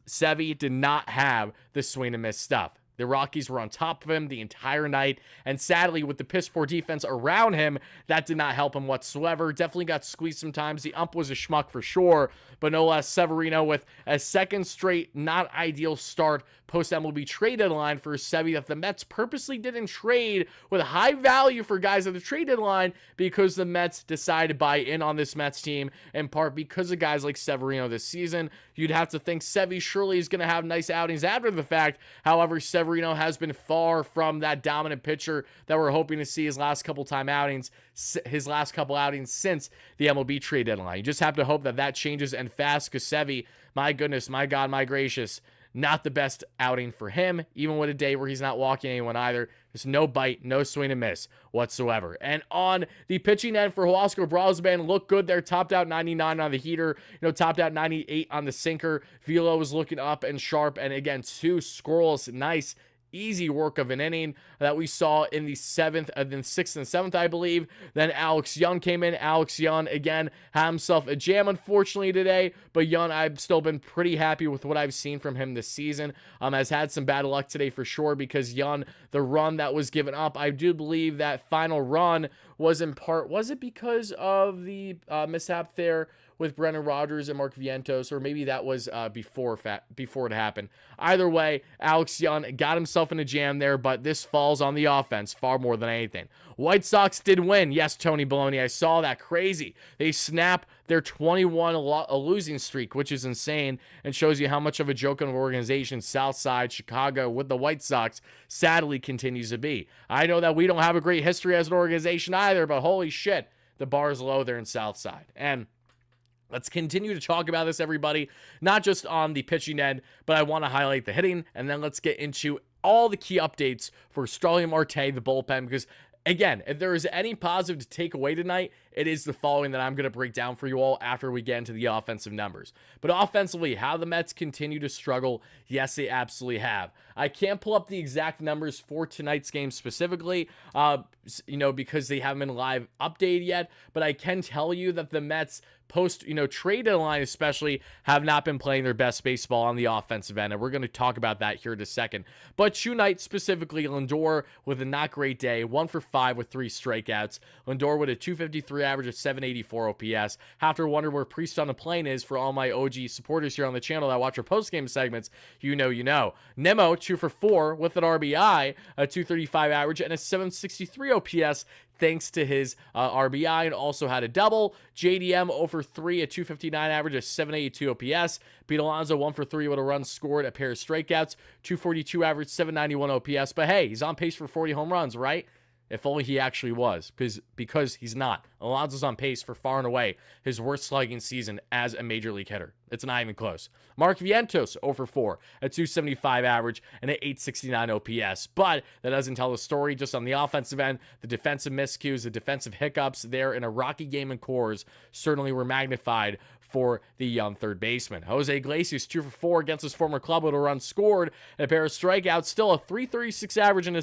Sevy did not have the swing and miss stuff. The Rockies were on top of him the entire night, and sadly, with the piss-poor defense around him, that did not help him whatsoever. Definitely got squeezed sometimes. The ump was a schmuck for sure, but no less, Severino with a second straight not ideal start post-MLB trade deadline for Sevy that the Mets purposely didn't trade with high value for guys at the trade deadline because the Mets decided to buy in on this Mets team, in part because of guys like Severino this season. You'd have to think Sevy surely is going to have nice outings after the fact. However, Severino has been far from that dominant pitcher that we're hoping to see his last couple outings since the MLB trade deadline. You just have to hope that that changes and fast, because Sevy, my goodness, my God, my gracious, not the best outing for him, even with a day where he's not walking anyone either. There's no bite, no swing and miss whatsoever. And on the pitching end for Huascar Brosman, looked good there. Topped out 99 on the heater, topped out 98 on the sinker. Velo was looking up and sharp. And again, 2 scoreless, nice, easy work of an inning that we saw in the 7th, and then 6th and 7th, I believe. Then Alex Young came in. Alex Young, again, had himself a jam, unfortunately, today. But Young, I've still been pretty happy with what I've seen from him this season. Has had some bad luck today for sure, because Young, the run that was given up, I do believe that final run was in part, was it because of the mishap there with Brendan Rodgers and Mark Vientos, or maybe that was before it happened. Either way, Alex Young got himself in a jam there, but this falls on the offense far more than anything. White Sox did win. Yes, Tony Baloney, I saw that. Crazy. They snap their 21 losing streak, which is insane, and shows you how much of a joke of an organization Southside Chicago with the White Sox sadly continues to be. I know that we don't have a great history as an organization either, but holy shit, the bar is low there in Southside. And let's continue to talk about this, everybody, not just on the pitching end, but I want to highlight the hitting, and then let's get into all the key updates for Starling Marte, the bullpen, because again, if there is any positive to take away tonight, it is the following that I'm going to break down for you all after we get into the offensive numbers. But offensively, how the Mets continue to struggle, yes, they absolutely have. I can't pull up the exact numbers for tonight's game specifically, because they haven't been live updated yet, but I can tell you that the Mets post, trade deadline especially, have not been playing their best baseball on the offensive end, and we're going to talk about that here in a second. But tonight specifically, Lindor with a not great day, 1 for 5 with 3 strikeouts. Lindor with a 253 average of 784 OPS. Have to wonder where Priest on the plane is for all my OG supporters here on the channel that watch our postgame segments. You know. Nemo, 2 for 4 with an RBI, a 235 average, and a 763 OPS. Thanks to his RBI, and also had a double. JDM 0 for 3, a 259 average, a 782 OPS. Pete Alonso 1 for 3 with a run scored, a pair of strikeouts, 242 average, 791 OPS. But hey, he's on pace for 40 home runs, right? If only he actually was, because he's not. Alonso's on pace for far and away his worst slugging season as a major league hitter. It's not even close. Mark Vientos, 0 for 4, a 275 average, and an 869 OPS. But that doesn't tell the story. Just on the offensive end, the defensive miscues, the defensive hiccups there in a rocky game in cores certainly were magnified for the young third baseman. Jose Iglesias, 2 for 4 against his former club with a run scored and a pair of strikeouts. Still a 336 average and a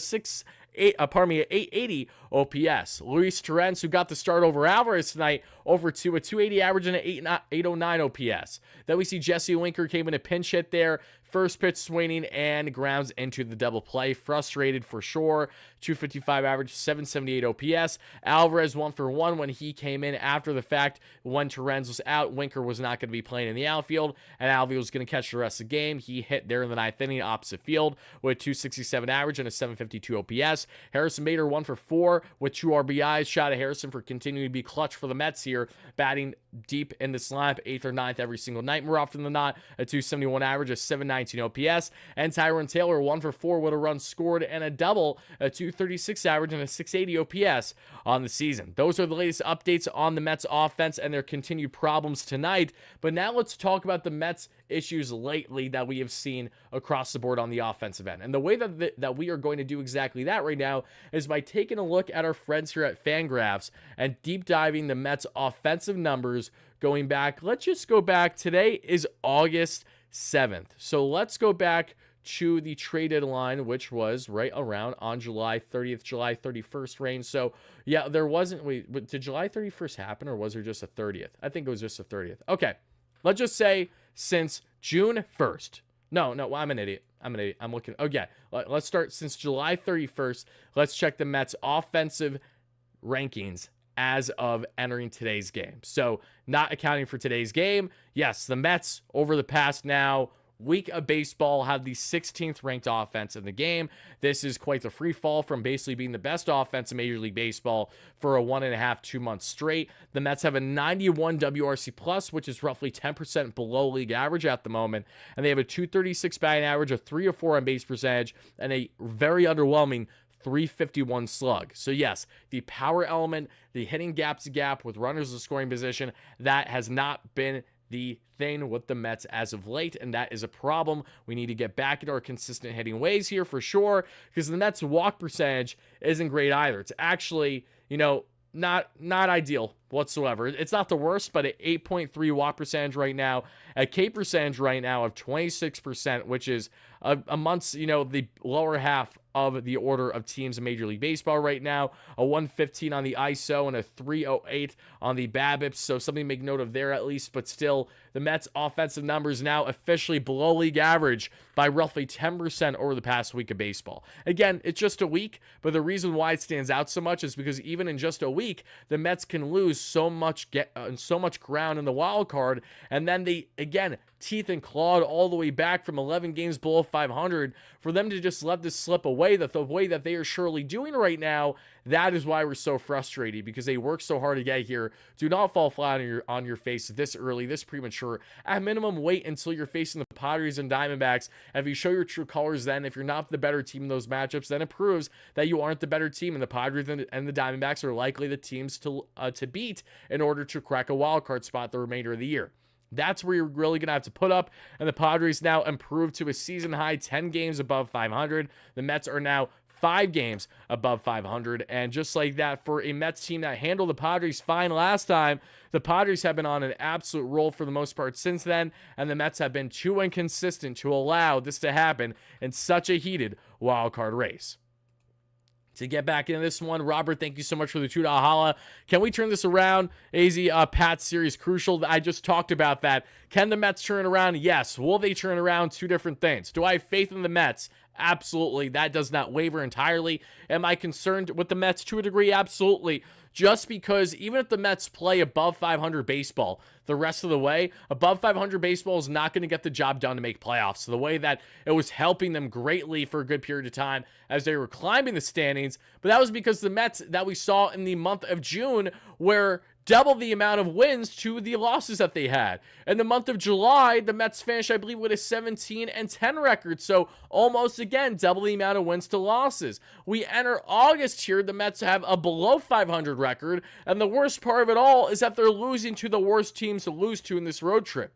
880 OPS. Luis Torrens, who got the start over Alvarez tonight, over to a 280 average and an 809 OPS. Then we see Jesse Winker came in a pinch hit there. First pitch swinging and grounds into the double play. Frustrated for sure. 255 average, 778 OPS. Alvarez 1 for 1 when he came in after the fact. When Torrens was out, Winker was not going to be playing in the outfield, and Alvarez was going to catch the rest of the game. He hit there in the ninth inning opposite field with 267 average and a 752 OPS. Harrison Bader 1 for 4 with 2 RBIs. Shout out to Harrison for continuing to be clutch for the Mets here, batting deep in this lineup, 8th or 9th every single night. More often than not, a 271 average, a 719 OPS. And Tyrone Taylor 1 for 4 with a run scored and a double, a 236 average and a 680 OPS on the season. Those are the latest updates on the Mets offense and their continued problems tonight. But now let's talk about the Mets issues lately that we have seen across the board on the offensive end. And the way that we are going to do exactly that right now is by taking a look at our friends here at Fangraphs and deep diving the Mets offensive numbers going back. Let's just go back. Today is August 7th. So let's go back to the trade deadline, which was right around on July 30th, July 31st range. So yeah, there wasn't, wait, did July 31st happen or was there just a 30th? I think it was just a 30th. Okay. Let's just say since June 1st. No, I'm an idiot. I'm looking. Oh, yeah. Let's start since July 31st. Let's check the Mets offensive rankings as of entering today's game. So not accounting for today's game. Yes, the Mets over the past now week of baseball have the 16th ranked offense in the game. This is quite the free fall from basically being the best offense in Major League Baseball for a 1.5, 2 months straight. The Mets have a 91 WRC plus, which is roughly 10% below league average at the moment. And they have a 236 batting average, a 304 on base percentage, and a very underwhelming 351 slug. So yes, the power element, the hitting gap to gap with runners in scoring position, that has not been the thing with the Mets as of late, and that is a problem. We need to get back into our consistent hitting ways here for sure, because the Mets walk percentage isn't great either. It's actually, not ideal whatsoever. It's not the worst, but at 8.3 walk percentage right now, a K percentage right now of 26%, which is amongst, the lower half of the order of teams in Major League Baseball right now. A 115 on the ISO and a 308 on the BABIP, so something to make note of there at least, but still, the Mets offensive numbers now officially below league average by roughly 10% over the past week of baseball. Again, it's just a week, but the reason why it stands out so much is because even in just a week, the Mets can lose so much ground in the wild card, and then they, again, teeth and clawed all the way back from 11 games below 500. For them to just let this slip away, the way that they are surely doing right now, that is why we're so frustrated, because they work so hard to get here. Do not fall flat on your face this early, this premature. At minimum, wait until you're facing the Padres and Diamondbacks. And if you show your true colors then, if you're not the better team in those matchups, then it proves that you aren't the better team, and the Padres and the Diamondbacks are likely the teams to beat in order to crack a wild card spot the remainder of the year. That's where you're really going to have to put up. And the Padres now improved to a season high 10 games above 500. The Mets are now 5 games above 500. And just like that, for a Mets team that handled the Padres fine last time, the Padres have been on an absolute roll for the most part since then. And the Mets have been too inconsistent to allow this to happen in such a heated wild card race. To get back into this one, Robert, thank you so much for the $2 holla. Can we turn this around? AZ, Pat series crucial. I just talked about that. Can the Mets turn around? Yes. Will they turn around? Two different things. Do I have faith in the Mets? Absolutely. That does not waver entirely. Am I concerned with the Mets to a degree? Absolutely. Just because even if the Mets play above 500 baseball the rest of the way, above 500 baseball is not going to get the job done to make playoffs. So the way that it was helping them greatly for a good period of time as they were climbing the standings, but that was because the Mets that we saw in the month of June were double the amount of wins to the losses that they had. In the month of July, the Mets finished, I believe, with a 17-10 record. So almost, again, double the amount of wins to losses. We enter August here, the Mets have a below 500 record. And the worst part of it all is that they're losing to the worst teams to lose to in this road trip.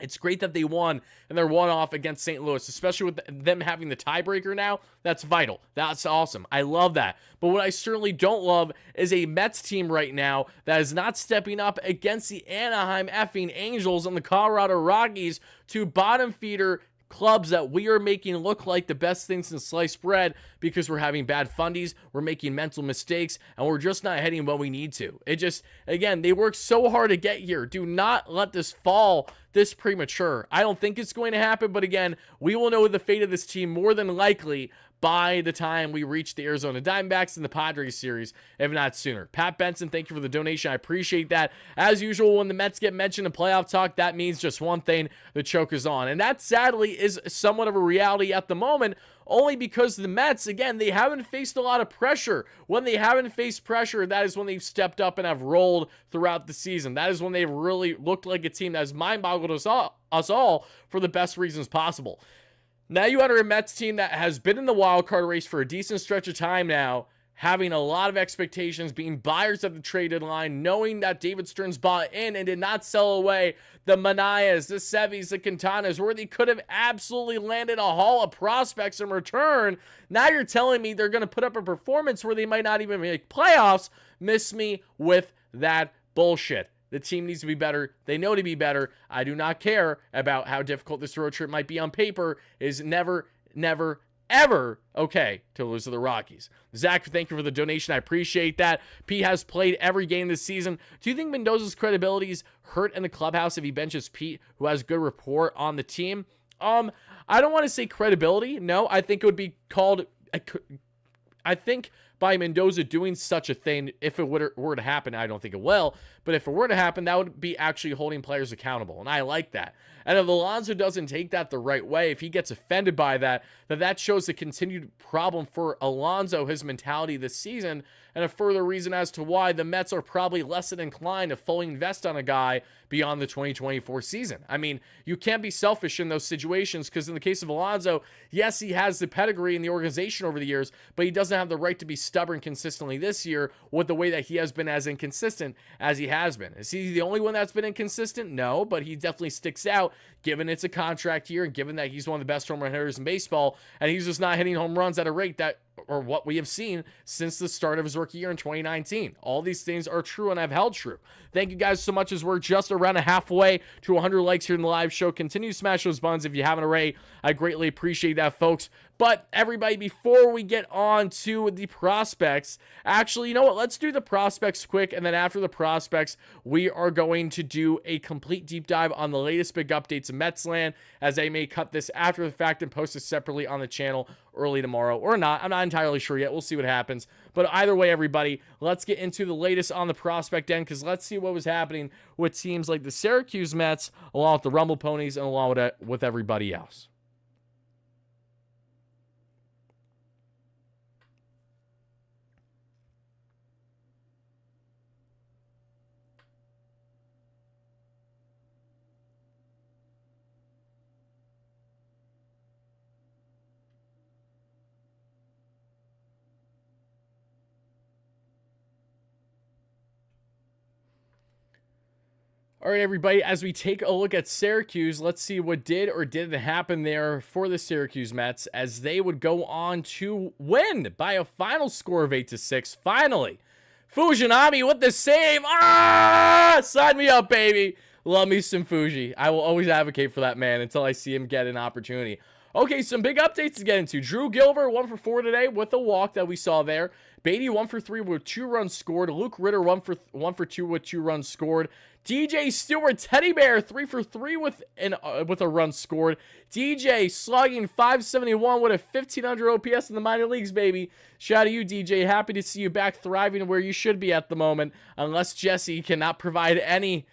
It's great that they won, and they're one off against St. Louis, especially with them having the tiebreaker now. That's vital. That's awesome. I love that. But what I certainly don't love is a Mets team right now that is not stepping up against the Anaheim effing Angels and the Colorado Rockies, two bottom feeder clubs that we are making look like the best things in sliced bread because we're having bad fundies, we're making mental mistakes, and we're just not hitting what we need to. It just, again, they worked so hard to get here. Do not let this fall this premature. I don't think it's going to happen, but again, we will know the fate of this team more than likely by the time we reach the Arizona Diamondbacks in the Padres series, if not sooner. Pat Benson, thank you for the donation. I appreciate that. As usual, when the Mets get mentioned in playoff talk, that means just one thing: the choke is on. And that, sadly, is somewhat of a reality at the moment, only because the Mets, again, they haven't faced a lot of pressure. When they haven't faced pressure, that is when they've stepped up and have rolled throughout the season. That is when they've really looked like a team that has mind-boggled us all for the best reasons possible. Now you enter a Mets team that has been in the wild card race for a decent stretch of time now, having a lot of expectations, being buyers at the trade deadline, knowing that David Stearns bought in and did not sell away the Manayas, the Sevis, the Quintanas, where they could have absolutely landed a haul of prospects in return. Now you're telling me they're going to put up a performance where they might not even make playoffs. Miss me with that bullshit. The team needs to be better. They know to be better. I do not care about how difficult this road trip might be on paper. It is never, ever okay to lose to the Rockies. Zach, thank you for the donation. I appreciate that. P has played every game this season. Do you think Mendoza's credibility is hurt in the clubhouse if he benches Pete, who has good rapport on the team? I don't want to say credibility. No, I think it would be called... I think by Mendoza doing such a thing, if it were to happen, I don't think it will, but if it were to happen, that would be actually holding players accountable, and I like that. And if Alonso doesn't take that the right way, if he gets offended by that, then that shows a continued problem for Alonso, his mentality this season, and a further reason as to why the Mets are probably less than inclined to fully invest on a guy beyond the 2024 season. I mean, you can't be selfish in those situations, because in the case of Alonso, yes, he has the pedigree in the organization over the years, but he doesn't have the right to be stubborn consistently this year with the way that he has been as inconsistent as he has been. Is he the only one that's been inconsistent? No, but he definitely sticks out given it's a contract year and given that he's one of the best home run hitters in baseball, and he's just not hitting home runs at a rate that, or what we have seen since the start of his rookie year in 2019. All these things are true and have held true. Thank you guys so much, as we're just around halfway to 100 likes here in the live show. Continue to smash those buttons if you haven't already. I greatly appreciate that, folks. But everybody, before we get on to the prospects, actually, you know what? Let's do the prospects quick, and then after the prospects, we are going to do a complete deep dive on the latest big updates in Metsland, as I may cut this after the fact and post it separately on the channel early tomorrow, or not. I'm not entirely sure yet. We'll see what happens. But either way, everybody, let's get into the latest on the prospect end, because let's see what was happening with teams like the Syracuse Mets, along with the Rumble Ponies, and along with everybody else. All right, everybody, as we take a look at Syracuse, let's see what did or didn't happen there for the Syracuse Mets, as they would go on to win by a final score of 8-6. Finally, Fujinami with the save. Sign me up, baby. Love me some Fuji. I will always advocate for that man until I see him get an opportunity. Okay, some big updates to get into. Drew Gilbert, 1 for 4 today with the walk that we saw there. Beatty, 1 for 3 with 2 runs scored. Luke Ritter, 1 for 2 with 2 runs scored. DJ Stewart, Teddy Bear, 3 for 3 with a run scored. DJ slugging .571 with a 1,500 OPS in the minor leagues, baby. Shout out to you, DJ. Happy to see you back thriving where you should be at the moment, unless Jesse cannot provide any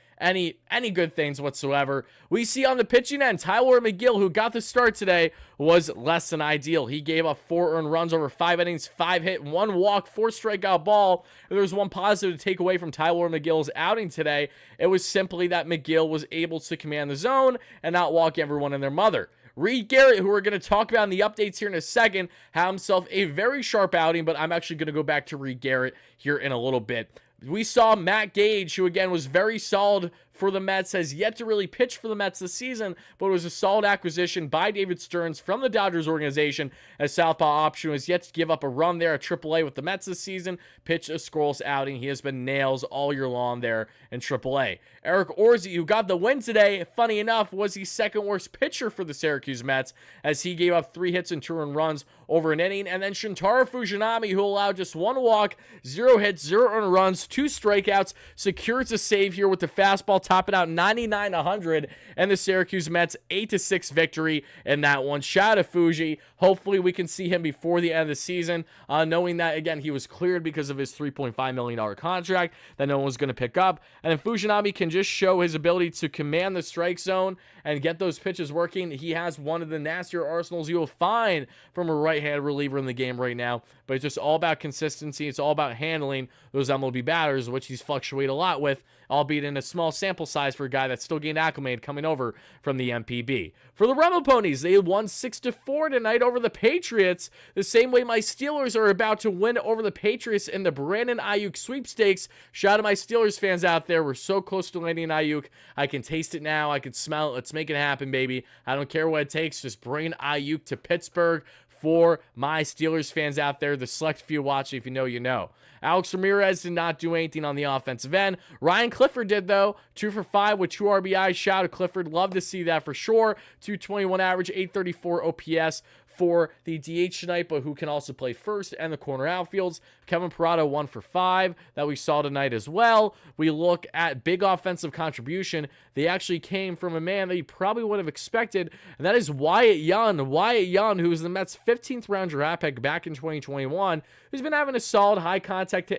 good things whatsoever. We see on the pitching end, Tyler McGill, who got the start today, was less than ideal. He gave up 4 earned runs over 5 innings, 5 hit, 1 walk, 4 strikeout ball. If there was one positive to take away from Tyler McGill's outing today, it was simply that McGill was able to command the zone and not walk everyone and their mother. Reed Garrett, who we're going to talk about in the updates here in a second, had himself a very sharp outing, but I'm actually going to go back to Reed Garrett here in a little bit. We saw Matt Gage, who again was very solid for the Mets, has yet to really pitch for the Mets this season, but it was a solid acquisition by David Stearns from the Dodgers organization, as southpaw option was yet to give up a run there at AAA with the Mets this season. Pitched a scoreless outing. He has been nails all year long there in AAA. Eric Orzi, who got the win today, funny enough, was the second worst pitcher for the Syracuse Mets, as he gave up 3 hits and 2 earned runs over an inning. And then Shintaro Fujinami, who allowed just 1 walk, 0 hits, 0 earned runs, 2 strikeouts, secures a save here with the fastball, topping out 99-100, and the Syracuse Mets 8-6 victory in that one. Shout out to Fuji. Hopefully we can see him before the end of the season, knowing that, again, he was cleared because of his $3.5 million contract that no one was going to pick up. And if Fujinami can just show his ability to command the strike zone and get those pitches working, he has one of the nastier arsenals you will find from a right-handed reliever in the game right now. But it's just all about consistency. It's all about handling those MLB batters, which he's fluctuated a lot with, albeit in a small sample size for a guy that's still getting acclimated coming over from the MPB. For the Rebel Ponies, they won 6-4 tonight over the Patriots, the same way my Steelers are about to win over the Patriots in the Brandon Ayuk sweepstakes. Shout out to my Steelers fans out there. We're so close to landing Ayuk. I can taste it now. I can smell it. Let's make it happen, baby. I don't care what it takes. Just bring Ayuk to Pittsburgh. For my Steelers fans out there, the select few watching, if you know, you know. Alex Ramirez did not do anything on the offensive end. Ryan Clifford did, though. 2 for 5 with 2 RBIs. Shout out to Clifford. Love to see that for sure. 221 average, 834 OPS for the DH tonight, but who can also play first and the corner outfields. Kevin Parado 1 for 5 that we saw tonight as well. We look at big offensive contribution. They actually came from a man that you probably would have expected, and that is Wyatt Young. Wyatt Young, who was the Mets' 15th round draft pick back in 2021, who's been having a solid high contact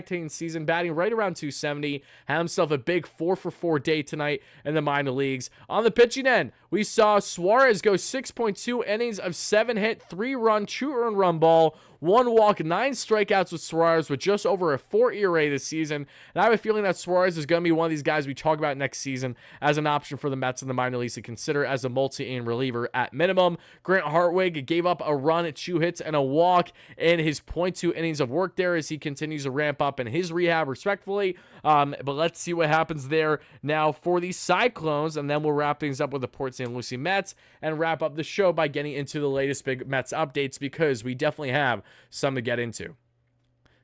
hitting season, batting right around 270. Had himself a big 4 for 4 day tonight in the minor leagues. On the pitching end, we saw Suarez go 6.2 innings of 7 hit, 3 run, 2 earned run ball, 1 walk, 9 strikeouts with Suarez with just over a 4 ERA this season. And I have a feeling that Suarez is going to be one of these guys we talk about next season as an option for the Mets in the minor leagues to consider as a multi-inning reliever at minimum. Grant Hartwig gave up a run, 2 hits, and a walk in his .2 innings of work there as he continues to ramp up in his rehab respectfully. But let's see what happens there now for the Cyclones, and then we'll wrap things up with the Port St. Lucie Mets and wrap up the show by getting into the latest big Mets updates, because we definitely have some to get into.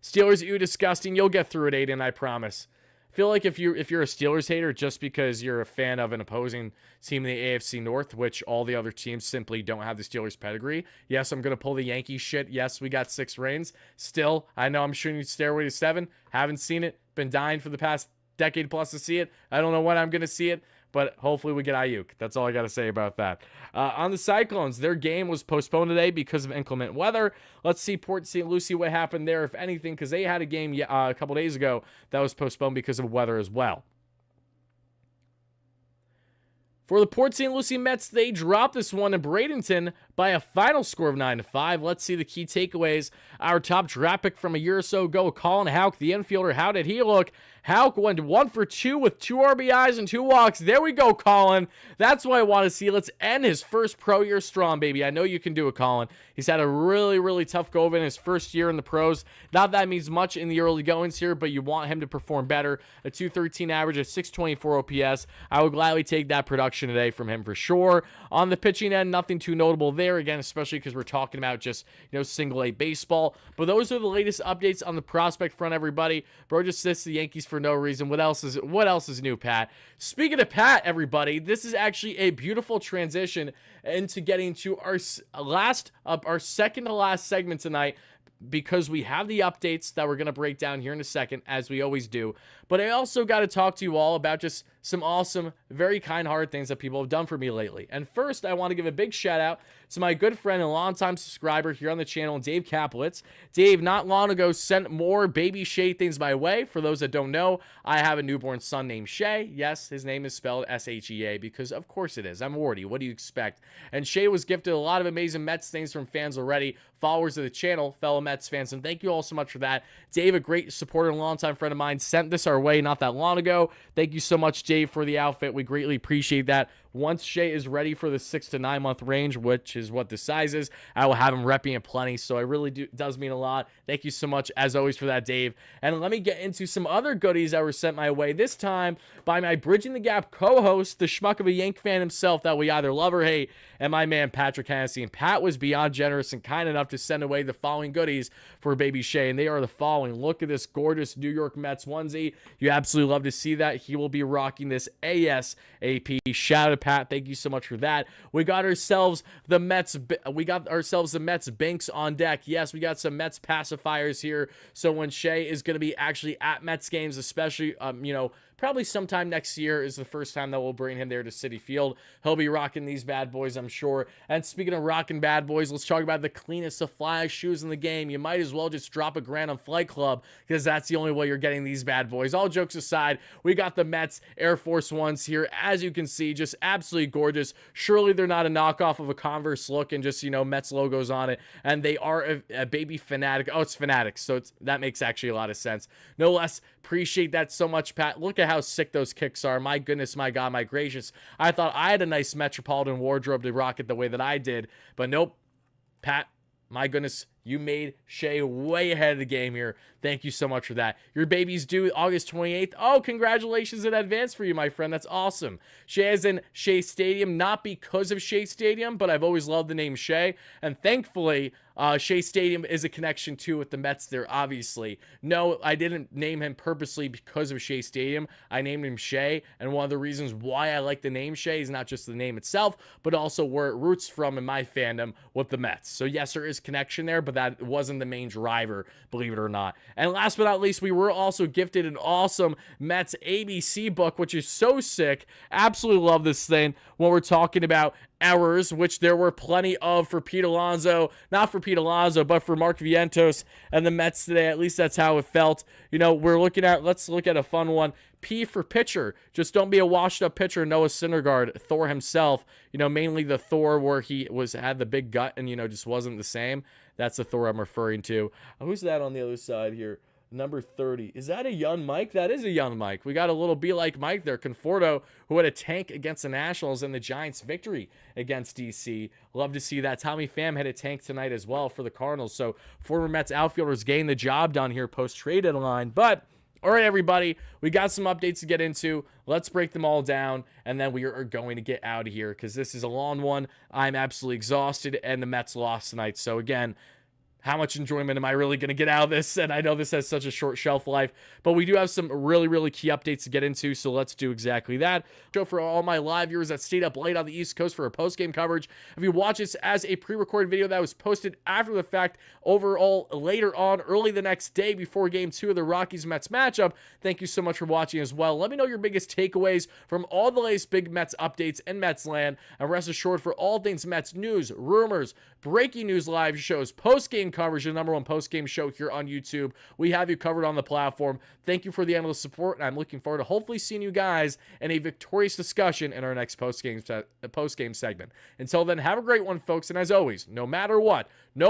Steelers, you disgusting. You'll get through it, Aiden, I promise. I feel like if you're a Steelers hater just because you're a fan of an opposing team in the AFC North, which all the other teams simply don't have the Steelers pedigree. Yes, I'm going to pull the Yankees shit. Yes, we got 6 rings. Still, I know I'm shooting Stairway to 7. Haven't seen it. Been dying for the past decade plus to see it. I don't know when I'm going to see it, but hopefully we get Ayuk. That's all I got to say about that. On the Cyclones, their game was postponed today because of inclement weather. Let's see Port St. Lucie, what happened there, if anything, because they had a game a couple days ago that was postponed because of weather as well. For the Port St. Lucie Mets, they dropped this one in Bradenton by a final score of 9-5. Let's see the key takeaways. Our top draft pick from a year or so ago, Colin Houck, the infielder. How did he look? Houck went 1 for 2 with 2 RBIs and 2 walks. There we go, Colin. That's what I want to see. Let's end his first pro year strong, baby. I know you can do it, Colin. He's had a really, really tough go of it in his first year in the pros. Not that means much in the early goings here, but you want him to perform better. A 213 average, a 624 OPS. I would gladly take that production today from him for sure. On the pitching end, nothing too notable there, again, especially because we're talking about just, single A baseball. But those are the latest updates on the prospect front, everybody. Bro just sits the Yankees for no reason. What else is new, Pat? Speaking of Pat, everybody, this is actually a beautiful transition into getting to our second to last segment tonight, because we have the updates that we're going to break down here in a second, as we always do. But I also got to talk to you all about just some awesome, very kind-hearted things that people have done for me lately. And first, I want to give a big shout-out to my good friend and longtime subscriber here on the channel, Dave Kaplitz. Dave, not long ago, sent more baby Shay things my way. For those that don't know, I have a newborn son named Shay. Yes, his name is spelled S-H-E-A, because of course it is. I'm Wardy. What do you expect? And Shay was gifted a lot of amazing Mets things from fans already, followers of the channel, fellow Mets Mets fans, and thank you all so much for that. Dave, a great supporter and longtime friend of mine, sent this our way not that long ago. Thank you so much, Dave, for the outfit. We greatly appreciate that. Once Shea is ready for the 6 to 9 month range, which is what the size is, I will have him repping it plenty. So it really does mean a lot. Thank you so much, as always, for that, Dave. And let me get into some other goodies that were sent my way, this time by my Bridging the Gap co-host, the schmuck of a Yank fan himself that we either love or hate, and my man Patrick Hennessy. And Pat was beyond generous and kind enough to send away the following goodies for baby Shea, and they are the following. Look at this gorgeous New York Mets onesie. You absolutely love to see that. He will be rocking this ASAP. Shout out to Pat. Thank you so much for that. We got ourselves the Mets Banks on deck. Yes, we got some Mets pacifiers here. So when Shea is going to be actually at Mets games, especially probably sometime next year is the first time that we'll bring him there to Citi Field. He'll be rocking these bad boys, I'm sure. And speaking of rocking bad boys, let's talk about the cleanest of fly shoes in the game. You might as well just drop a grand on Flight Club, because that's the only way you're getting these bad boys. All jokes aside, we got the Mets Air Force Ones here. As you can see, just absolutely gorgeous. Surely they're not a knockoff of a Converse look and just, Mets logos on it. And they are a baby Fanatic. Oh, it's Fanatics, so that makes actually a lot of sense. No less, appreciate that so much, Pat. Look at how sick those kicks are. My goodness, my God, my gracious. I thought I had a nice Metropolitan wardrobe to rock it the way that I did, but nope. Pat, my goodness, you made Shea way ahead of the game here. Thank you so much for that. Your baby's due August 28th. Oh, congratulations in advance for you, my friend. That's awesome. Shea is in Shea Stadium, not because of Shea Stadium, but I've always loved the name Shea. And thankfully, Shea Stadium is a connection too with the Mets there, obviously. No, I didn't name him purposely because of Shea Stadium. I named him Shea, and one of the reasons why I like the name Shea is not just the name itself, but also where it roots from in my fandom with the Mets. So yes, there is connection there, but that wasn't the main driver, believe it or not. And last but not least, we were also gifted an awesome Mets ABC book, which is so sick. Absolutely love this thing when we're talking about errors, which there were plenty of for Pete Alonso. Not for Pete Alonso, but for Mark Vientos and the Mets today. At least that's how it felt. Let's look at a fun one. P for pitcher. Just don't be a washed-up pitcher. Noah Syndergaard, Thor himself. Mainly the Thor where he had the big gut and, just wasn't the same. That's the Thor I'm referring to. Who's that on the other side here? Number 30. Is that a young Mike? That is a young Mike. We got a little be like Mike there. Conforto, who had a tank against the Nationals in the Giants' victory against DC. Love to see that. Tommy Pham had a tank tonight as well for the Cardinals. So former Mets outfielders getting the job done here post-trade deadline. But all right, everybody, we got some updates to get into. Let's break them all down, and then we are going to get out of here because this is a long one. I'm absolutely exhausted, and the Mets lost tonight. So again, how much enjoyment am I really going to get out of this? And I know this has such a short shelf life, but we do have some really, really key updates to get into, so let's do exactly that. So for all my live viewers that stayed up late on the East Coast for a post-game coverage, if you watch this as a pre-recorded video that was posted after the fact, overall later on, early the next day before Game 2 of the Rockies-Mets matchup, thank you so much for watching as well. Let me know your biggest takeaways from all the latest big Mets updates in Mets land, and rest assured for all things Mets news, rumors, breaking news live shows, post-game coverage, the number one post-game show here on YouTube. We have you covered on the platform. Thank you for the endless support, and I'm looking forward to hopefully seeing you guys in a victorious discussion in our next post-game segment. Until then, have a great one, folks, and as always, no matter what, no